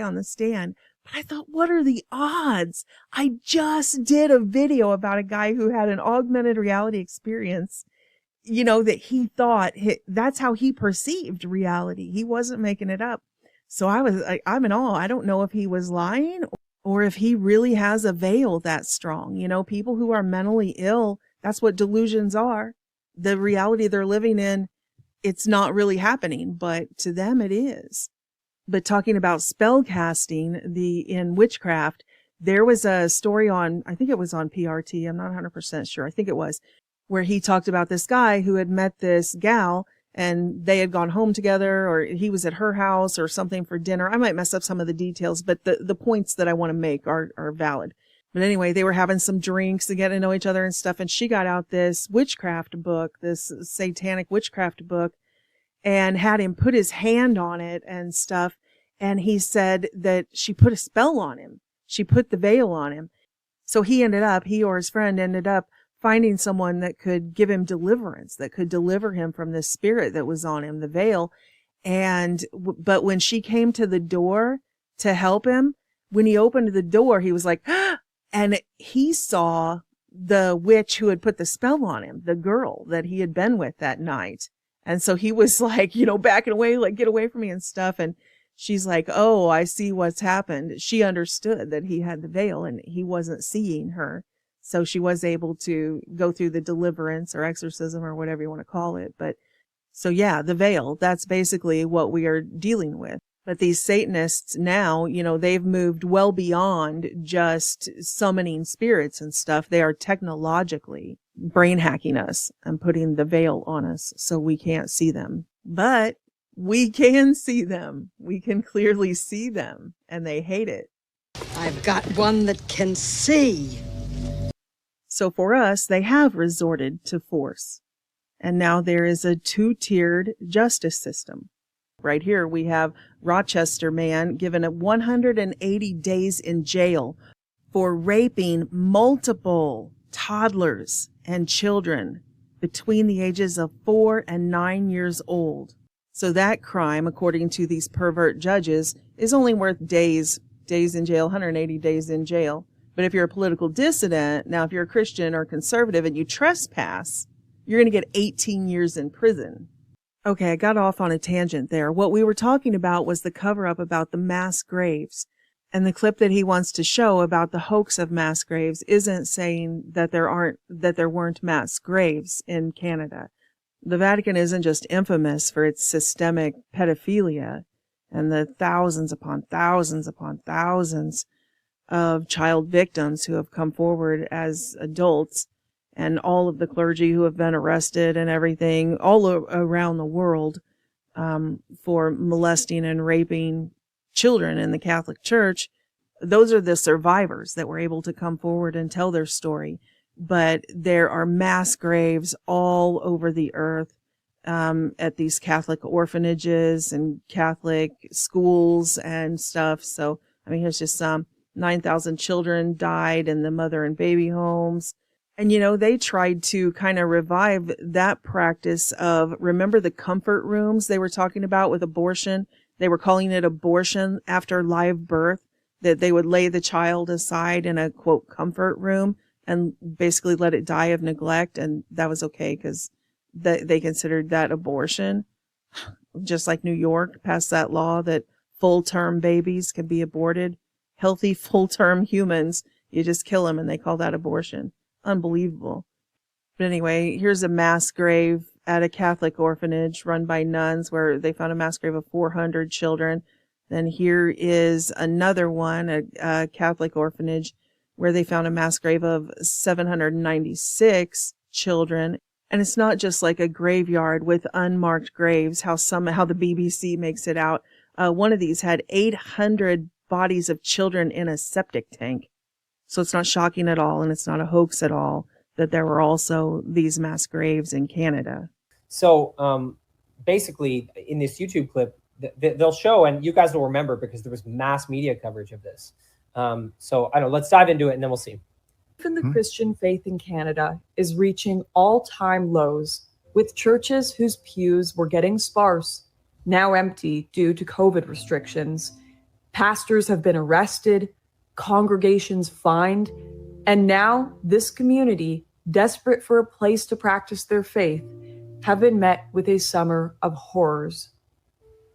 on the stand. But I thought, what are the odds? I just did a video about a guy who had an augmented reality experience that he thought that's how he perceived reality. He wasn't making it up. So I'm in awe. I don't know if he was lying or if he really has a veil that strong. People who are mentally ill, that's what delusions are. The reality they're living in, it's not really happening, but to them it is. But talking about spell casting, in witchcraft, there was a story I think it was on PRT. I'm not 100% sure. I think it was, where he talked about this guy who had met this gal and they had gone home together, or he was at her house or something for dinner. I might mess up some of the details, but the points that I want to make are valid. But anyway, they were having some drinks and getting to know each other and stuff. And she got out this witchcraft book, this satanic witchcraft book, and had him put his hand on it and stuff. And he said that she put a spell on him. She put the veil on him. So he or his friend ended up finding someone that could give him deliverance, that could deliver him from the spirit that was on him, the veil. But when she came to the door to help him, when he opened the door, he was like, ah! And he saw the witch who had put the spell on him, the girl that he had been with that night. And so he was like, backing away, like, get away from me and stuff. And she's like, oh, I see what's happened. She understood that he had the veil and he wasn't seeing her. So she was able to go through the deliverance or exorcism or whatever you want to call it. But so yeah, the veil, that's basically what we are dealing with. But these Satanists now, they've moved well beyond just summoning spirits and stuff. They are technologically brain hacking us and putting the veil on us so we can't see them. But we can see them. We can clearly see them, and they hate it. I've got one that can see. So for us, they have resorted to force. And now there is a two-tiered justice system. Right here, we have Rochester man given 180 days in jail for raping multiple toddlers and children between the ages of 4 and 9 years old. So that crime, according to these pervert judges, is only worth days in jail, 180 days in jail. But if you're a political dissident, now if you're a Christian or conservative and you trespass, you're going to get 18 years in prison. Okay, I got off on a tangent there. What we were talking about was the cover-up about the mass graves. And the clip that he wants to show about the hoax of mass graves isn't saying that there weren't mass graves in Canada. The Vatican isn't just infamous for its systemic pedophilia and the thousands upon thousands upon thousands of child victims who have come forward as adults, and all of the clergy who have been arrested and everything all around the world for molesting and raping children in the Catholic Church. Those are the survivors that were able to come forward and tell their story. But there are mass graves all over the earth at these Catholic orphanages and Catholic schools and stuff. So, here's just some. 9,000 children died in the mother and baby homes. And, they tried to kind of revive that practice of, remember the comfort rooms they were talking about with abortion? They were calling it abortion after live birth, that they would lay the child aside in a, quote, comfort room and basically let it die of neglect. And that was okay because they considered that abortion. Just like New York passed that law that full-term babies can be aborted. Healthy full-term humans, you just kill them and they call that abortion. Unbelievable. But anyway, here's a mass grave at a Catholic orphanage run by nuns where they found a mass grave of 400 children. Then here is another one, a Catholic orphanage, where they found a mass grave of 796 children. And it's not just like a graveyard with unmarked graves, how the BBC makes it out. One of these had 800 bodies of children in a septic tank. So it's not shocking at all, and it's not a hoax at all that there were also these mass graves in Canada. So basically, in this YouTube clip, they'll show, and you guys will remember because there was mass media coverage of this. So I don't know, let's dive into it and then we'll see. Even the Christian faith in Canada is reaching all-time lows, with churches whose pews were getting sparse, now empty due to COVID restrictions. Pastors have been arrested, congregations fined, and now this community, desperate for a place to practice their faith, have been met with a summer of horrors.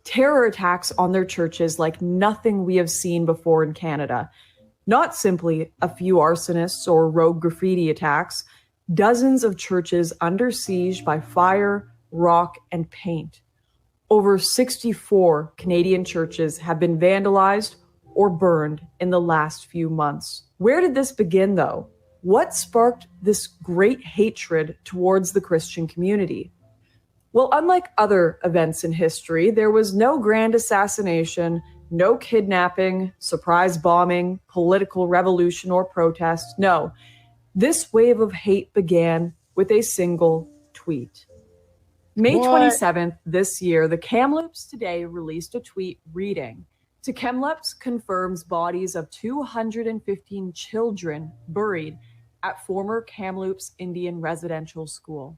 Terror attacks on their churches like nothing we have seen before in Canada. Not simply a few arsonists or rogue graffiti attacks, dozens of churches under siege by fire, rock, and paint. Over 64 Canadian churches have been vandalized or burned in the last few months. Where did this begin, though? What sparked this great hatred towards the Christian community? Well, unlike other events in history, there was no grand assassination, no kidnapping, surprise bombing, political revolution, or protest. No, this wave of hate began with a single tweet. May 27th this year, the Kamloops Today released a tweet reading, "To Kamloops confirms bodies of 215 children buried at former Kamloops Indian Residential School."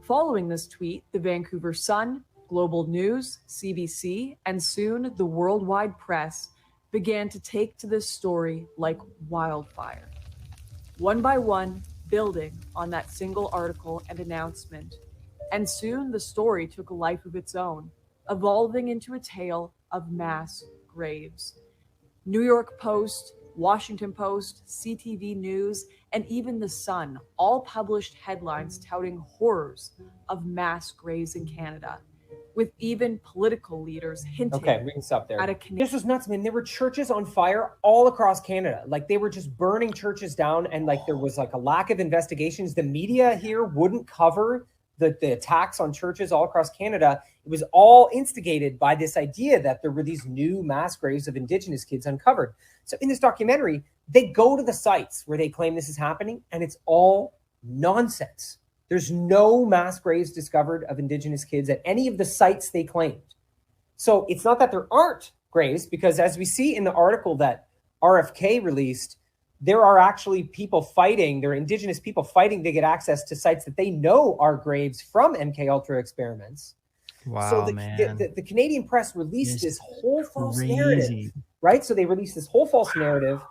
Following this tweet, the Vancouver Sun, Global News, CBC, and soon the worldwide press began to take to this story like wildfire. One by one, building on that single article and announcement. And soon the story took a life of its own, evolving into a tale of mass graves. New York Post, Washington Post, CTV News, and even The Sun all published headlines touting horrors of mass graves in Canada, with even political leaders hinting we can stop there. at a This was nuts, man. There were churches on fire all across Canada. Like they were just burning churches down, and like there was like a lack of investigations. The media here wouldn't cover the attacks on churches all across Canada. It was all instigated by this idea that there were these new mass graves of Indigenous kids uncovered. So in this documentary, they go to the sites where they claim this is happening, and it's all nonsense. There's no mass graves discovered of Indigenous kids at any of the sites they claimed. So it's not that there aren't graves, because as we see in the article that RFK released, there are actually people fighting, there are Indigenous people fighting to get access to sites that they know are graves from MK Ultra experiments. Wow, so the Canadian press released this whole false narrative, right? So they released this whole false narrative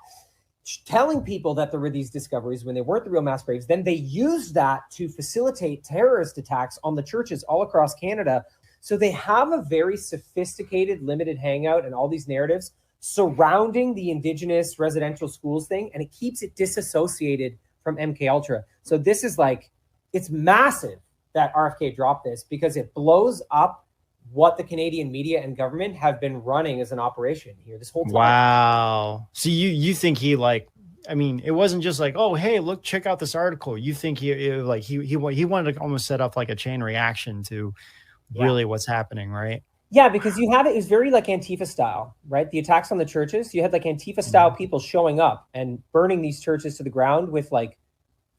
telling people that there were these discoveries when they weren't the real mass graves. Then they used that to facilitate terrorist attacks on the churches all across Canada. So they have a very sophisticated, limited hangout and all these narratives surrounding the Indigenous residential schools thing, and it keeps it disassociated from MK Ultra. So this is like, it's massive that RFK dropped this, because it blows up what the Canadian media and government have been running as an operation here this whole time. Wow. So you think he like, I mean, it wasn't just like, oh, hey, look, check out this article. You think he wanted to almost set up like a chain reaction to really what's happening, right? Yeah, because you have it was very like Antifa style, right? The attacks on the churches, you had like Antifa style people showing up and burning these churches to the ground with like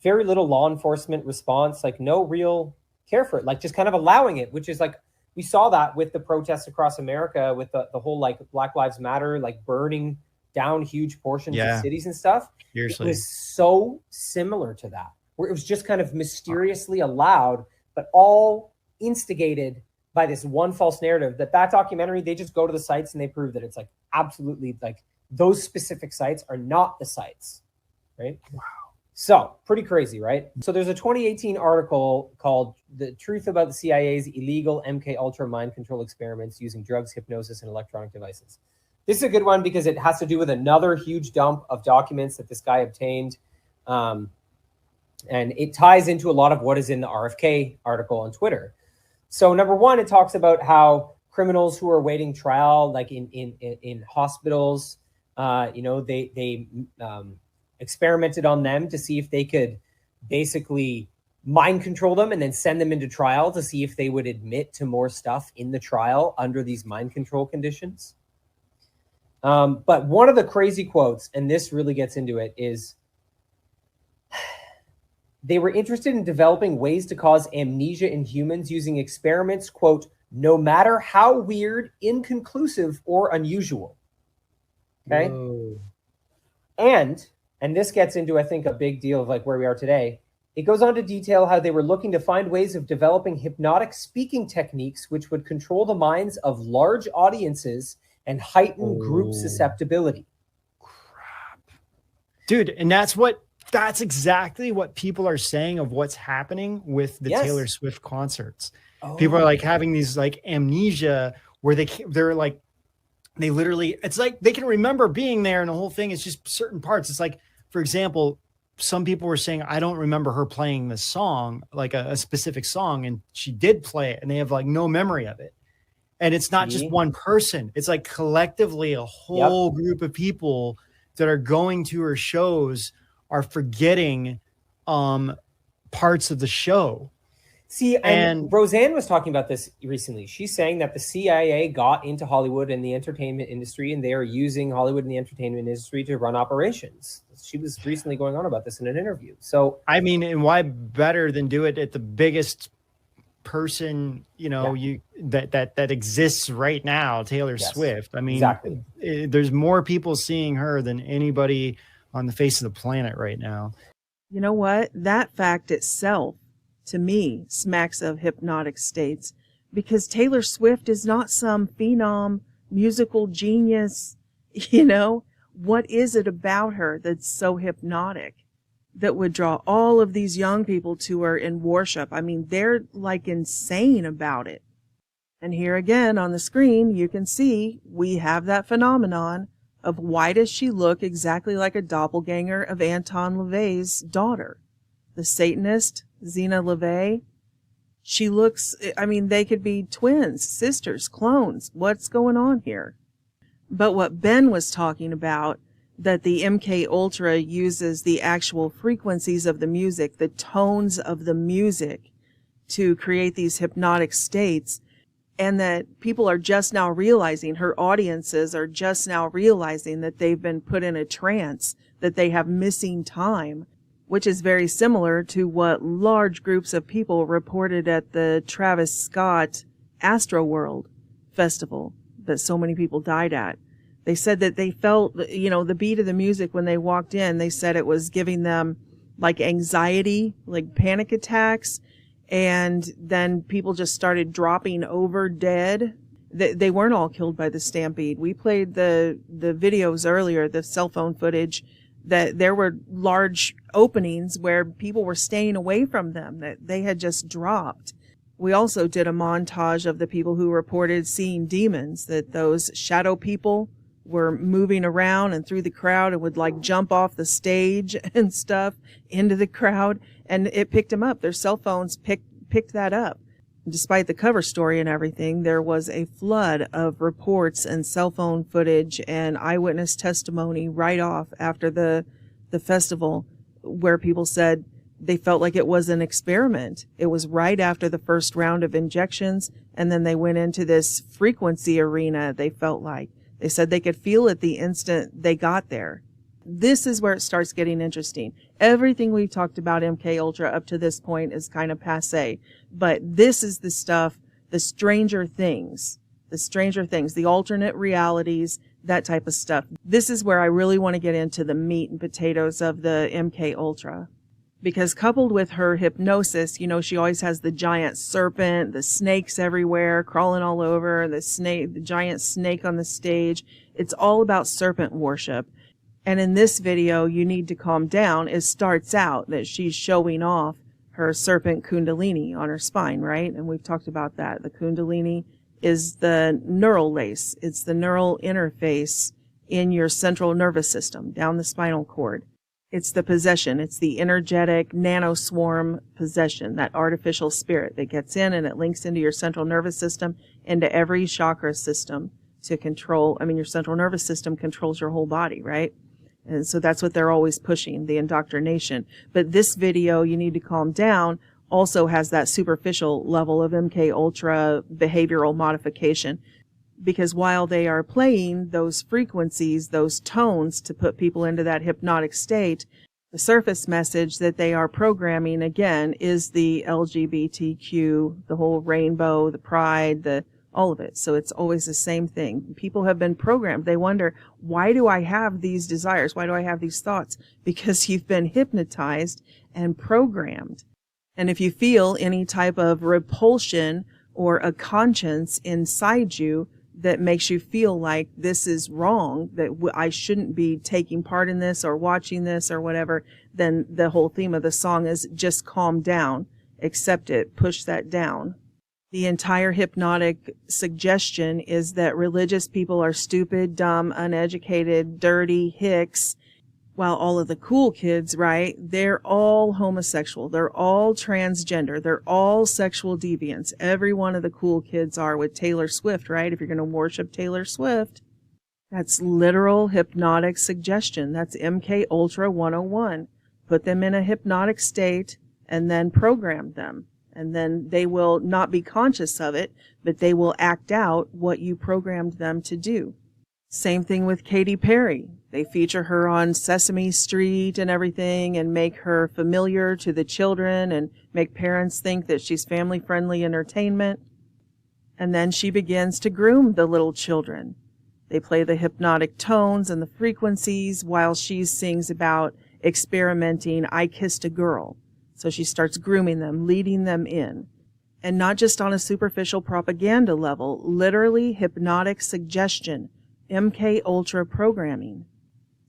very little law enforcement response, like no real care for it, like just kind of allowing it, which is like, we saw that with the protests across America, with the whole like Black Lives Matter, like burning down huge portions of cities and stuff. Seriously. It was so similar to that, where it was just kind of mysteriously allowed, but all instigated by this one false narrative. That documentary, they just go to the sites and they prove that it's like absolutely like those specific sites are not the sites, right? Wow. So pretty crazy, right? So there's a 2018 article called "The Truth About the CIA's Illegal MK Ultra Mind Control Experiments Using Drugs, Hypnosis, and Electronic Devices." This is a good one because it has to do with another huge dump of documents that this guy obtained. And it ties into a lot of what is in the RFK article on Twitter. So number one, it talks about how criminals who are awaiting trial, like in hospitals, they experimented on them to see if they could basically mind control them and then send them into trial to see if they would admit to more stuff in the trial under these mind control conditions. But one of the crazy quotes, and this really gets into it, is they were interested in developing ways to cause amnesia in humans using experiments, quote, no matter how weird, inconclusive, or unusual. Okay. Whoa. And this gets into, I think, a big deal of like where we are today. It goes on to detail how they were looking to find ways of developing hypnotic speaking techniques which would control the minds of large audiences and heighten group susceptibility. Crap. Dude, and that's what that's exactly what people are saying of what's happening with the Yes. Taylor Swift concerts. People are like having these like amnesia where they're like, they literally, it's like they can remember being there and the whole thing is just certain parts. It's like, for example, some people were saying, I don't remember her playing this song, like a specific song, and she did play it and they have like no memory of it. And it's not just one person. It's like collectively a whole group of people that are going to her shows are forgetting parts of the show. See, and Roseanne was talking about this recently. She's saying that the CIA got into Hollywood and the entertainment industry, and they are using Hollywood and the entertainment industry to run operations. She was recently going on about this in an interview. So, I mean, and why better than do it at the biggest person, that exists right now, Taylor Swift. I mean, there's more people seeing her than anybody on the face of the planet right now. You know what? That fact itself, to me, smacks of hypnotic states, because Taylor Swift is not some phenom musical genius. What is it about her that's so hypnotic that would draw all of these young people to her in worship? I mean, they're like insane about it. And here again on the screen, you can see we have that phenomenon of why does she look exactly like a doppelganger of Anton LaVey's daughter, the Satanist, Zena LaVey. She looks, I mean, they could be twins, sisters, clones. What's going on here? But what Ben was talking about, that the MK Ultra uses the actual frequencies of the music, the tones of the music, to create these hypnotic states, and that people are just now realizing, her audiences are just now realizing that they've been put in a trance, that they have missing time, which is very similar to what large groups of people reported at the Travis Scott Astroworld Festival that so many people died at. They said that they felt, the beat of the music when they walked in, they said it was giving them like anxiety, like panic attacks. And then people just started dropping over dead. They weren't all killed by the stampede. We played the videos earlier, the cell phone footage, that there were large openings where people were staying away from them, that they had just dropped. We also did a montage of the people who reported seeing demons, that those shadow people were moving around and through the crowd and would like jump off the stage and stuff into the crowd, and it picked them up. Their cell phones picked that up. Despite the cover story and everything, there was a flood of reports and cell phone footage and eyewitness testimony right off after the festival, where people said they felt like it was an experiment. It was right after the first round of injections, and then they went into this frequency arena, they felt like. They said they could feel it the instant they got there. This is where it starts getting interesting. Everything we've talked about MK Ultra up to this point is kind of passé, but this is the stuff, the stranger things, the alternate realities, that type of stuff. This is where I really want to get into the meat and potatoes of the MK Ultra. Because coupled with her hypnosis, she always has the giant serpent, the snakes everywhere, crawling all over, the giant snake on the stage. It's all about serpent worship. And in this video, You Need to Calm Down, it starts out that she's showing off her serpent kundalini on her spine, right? And we've talked about that. The kundalini is the neural lace. It's the neural interface in your central nervous system, down the spinal cord. It's the possession. It's the energetic nanoswarm possession, that artificial spirit that gets in and it links into your central nervous system, into every chakra system to control. Your central nervous system controls your whole body, right? And so that's what they're always pushing, the indoctrination. But this video, You Need to Calm Down, also has that superficial level of MK Ultra behavioral modification. Because while they are playing those frequencies, those tones to put people into that hypnotic state, the surface message that they are programming, again, is the LGBTQ, the whole rainbow, the pride, all of it. So it's always the same thing. People have been programmed. They wonder, why do I have these desires? Why do I have these thoughts? Because you've been hypnotized and programmed. And if you feel any type of repulsion or a conscience inside you, that makes you feel like this is wrong, that I shouldn't be taking part in this or watching this or whatever, then the whole theme of the song is just calm down, accept it, push that down. The entire hypnotic suggestion is that religious people are stupid, dumb, uneducated, dirty, hicks, while all of the cool kids, right, they're all homosexual, they're all transgender, they're all sexual deviants. Every one of the cool kids are with Taylor Swift, right? If you're going to worship Taylor Swift, that's literal hypnotic suggestion. That's MK Ultra 101. Put them in a hypnotic state and then program them. And then they will not be conscious of it, but they will act out what you programmed them to do. Same thing with Katy Perry. They feature her on Sesame Street and everything and make her familiar to the children and make parents think that she's family-friendly entertainment. And then she begins to groom the little children. They play the hypnotic tones and the frequencies while she sings about experimenting, I kissed a girl. So she starts grooming them, leading them in. And not just on a superficial propaganda level, literally hypnotic suggestion, MK Ultra programming.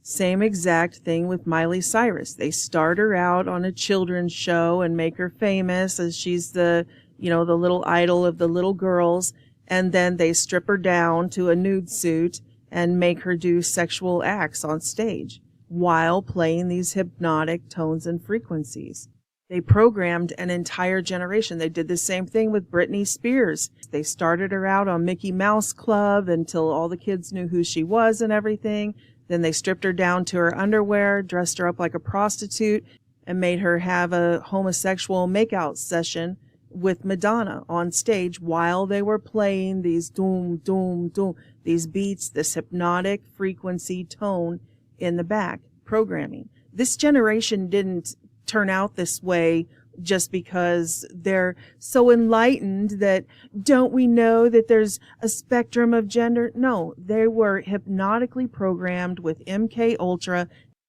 Same exact thing with Miley Cyrus. They start her out on a children's show and make her famous as she's the little idol of the little girls. And then they strip her down to a nude suit and make her do sexual acts on stage while playing these hypnotic tones and frequencies. They programmed an entire generation. They did the same thing with Britney Spears. They started her out on Mickey Mouse Club until all the kids knew who she was and everything. Then they stripped her down to her underwear, dressed her up like a prostitute, and made her have a homosexual makeout session with Madonna on stage while they were playing these doom, doom, doom, these beats, this hypnotic frequency tone in the back, programming. This generation didn't turn out this way just because they're so enlightened that don't we know that there's a spectrum of gender? No, they were hypnotically programmed with MK Ultra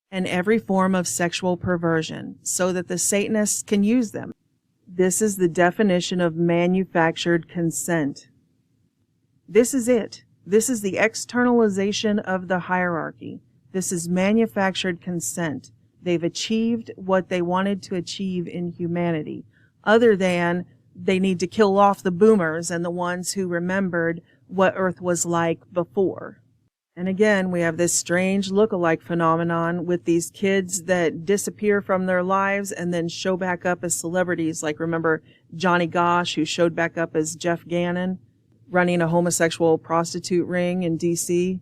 and every form of sexual perversion so that the Satanists can use them. This is the definition of manufactured consent. This is it. This is the externalization of the hierarchy. This is manufactured consent. They've achieved what they wanted to achieve in humanity, other than they need to kill off the boomers and the ones who remembered what Earth was like before. And again, we have this strange look-alike phenomenon with these kids that disappear from their lives and then show back up as celebrities. Like, remember Johnny Gosch, who showed back up as Jeff Gannon, running a homosexual prostitute ring in D.C.?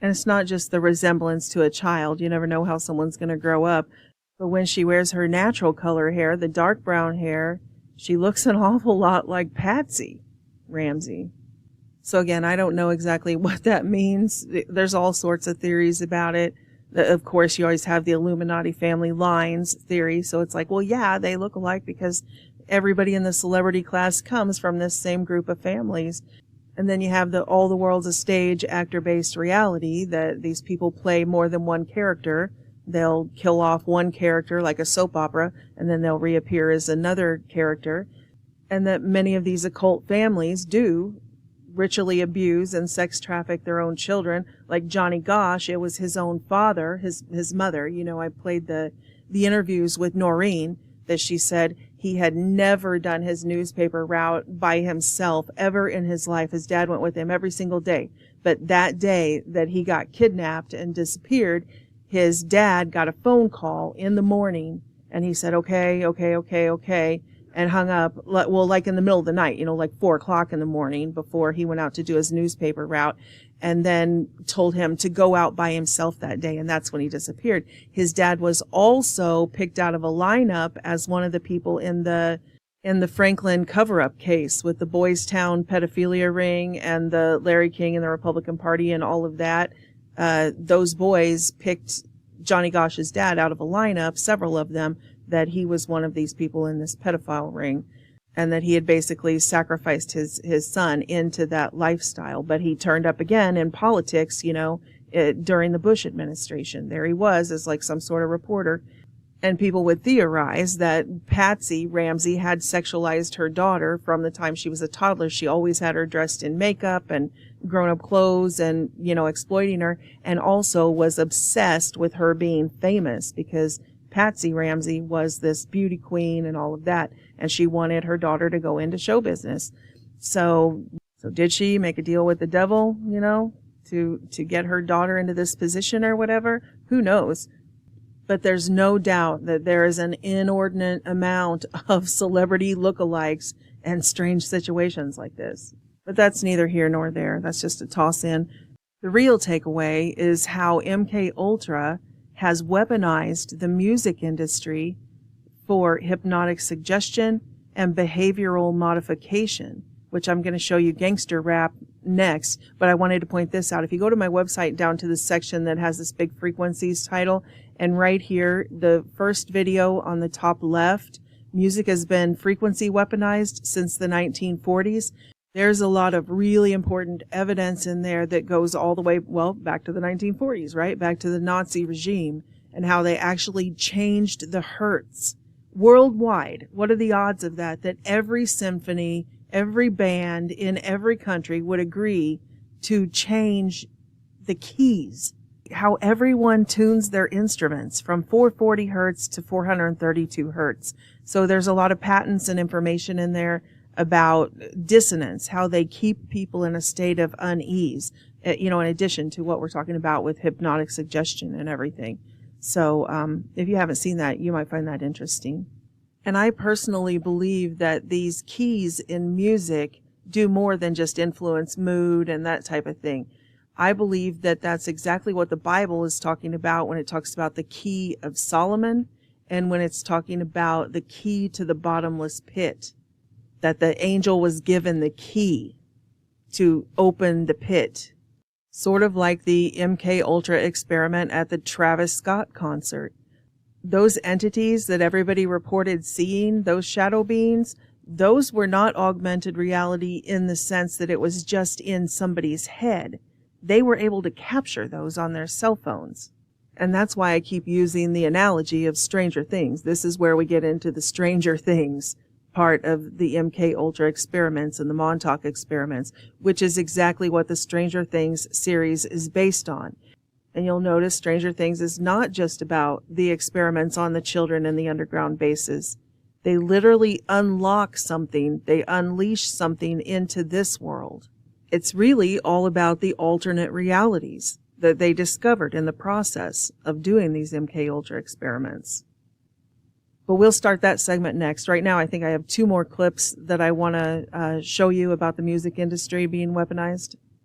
And it's not just the resemblance to a child. You never know how someone's going to grow up. But when she wears her natural color hair, the dark brown hair, she looks an awful lot like Patsy Ramsey. So again, I don't know exactly what that means. There's all sorts of theories about it. Of course, you always have the Illuminati family lines theory. So it's like, well, yeah, they look alike because everybody in the celebrity class comes from this same group of families. And then you have all the world's a stage actor-based reality that these people play more than one character. They'll kill off one character like a soap opera, and then they'll reappear as another character. And that many of these occult families do ritually abuse and sex traffic their own children. Like Johnny Gosch, it was his own father, his mother. You know, I played the interviews with Noreen that she said he had never done his newspaper route by himself ever in his life. His dad went with him every single day. But that day that he got kidnapped and disappeared, his dad got a phone call in the morning and he said, okay, and hung up, well, like in the middle of the night, like 4:00 in the morning before he went out to do his newspaper route, and then told him to go out by himself that day. And that's when he disappeared. His dad was also picked out of a lineup as one of the people in the Franklin cover-up case with the Boys Town pedophilia ring and the Larry King and the Republican Party and all of that. Those boys picked Johnny Gosch's dad out of a lineup, several of them, that he was one of these people in this pedophile ring, and that he had basically sacrificed his son into that lifestyle. But he turned up again in politics, during the Bush administration. There he was as like some sort of reporter. And people would theorize that Patsy Ramsey had sexualized her daughter from the time she was a toddler. She always had her dressed in makeup and grown-up clothes and, exploiting her, and also was obsessed with her being famous because Patsy Ramsey was this beauty queen and all of that, and she wanted her daughter to go into show business. So did she make a deal with the devil, to get her daughter into this position or whatever? Who knows? But there's no doubt that there is an inordinate amount of celebrity lookalikes and strange situations like this. But that's neither here nor there. That's just a toss in. The real takeaway is how MK Ultra has weaponized the music industry for hypnotic suggestion and behavioral modification, which I'm going to show you gangster rap next. But I wanted to point this out. If you go to my website down to the section that has this big frequencies title, and right here, the first video on the top left, music has been frequency weaponized since the 1940s. There's a lot of really important evidence in there that goes all the way, back to the 1940s, right? Back to the Nazi regime and how they actually changed the hertz worldwide. What are the odds of that? That every symphony, every band in every country would agree to change the keys, how everyone tunes their instruments from 440 hertz to 432 hertz. So there's a lot of patents and information in there about dissonance, how they keep people in a state of unease, in addition to what we're talking about with hypnotic suggestion and everything. So if you haven't seen that, you might find that interesting. And I personally believe that these keys in music do more than just influence mood and that type of thing. I believe that that's exactly what the Bible is talking about when it talks about the key of Solomon and when it's talking about the key to the bottomless pit, that the angel was given the key to open the pit, sort of like the MK Ultra experiment at the Travis Scott concert. Those entities that everybody reported seeing, those shadow beings, those were not augmented reality in the sense that it was just in somebody's head. They were able to capture those on their cell phones. And that's why I keep using the analogy of Stranger Things. This is where we get into the Stranger Things part of the MK Ultra experiments and the Montauk experiments, which is exactly what the Stranger Things series is based on. And you'll notice Stranger Things is not just about the experiments on the children in the underground bases. They literally unlock something. They unleash something into this world. It's really all about the alternate realities that they discovered in the process of doing these MK Ultra experiments. But we'll start that segment next. Right now, I think I have 2 more clips that I want to show you about the music industry being weaponized.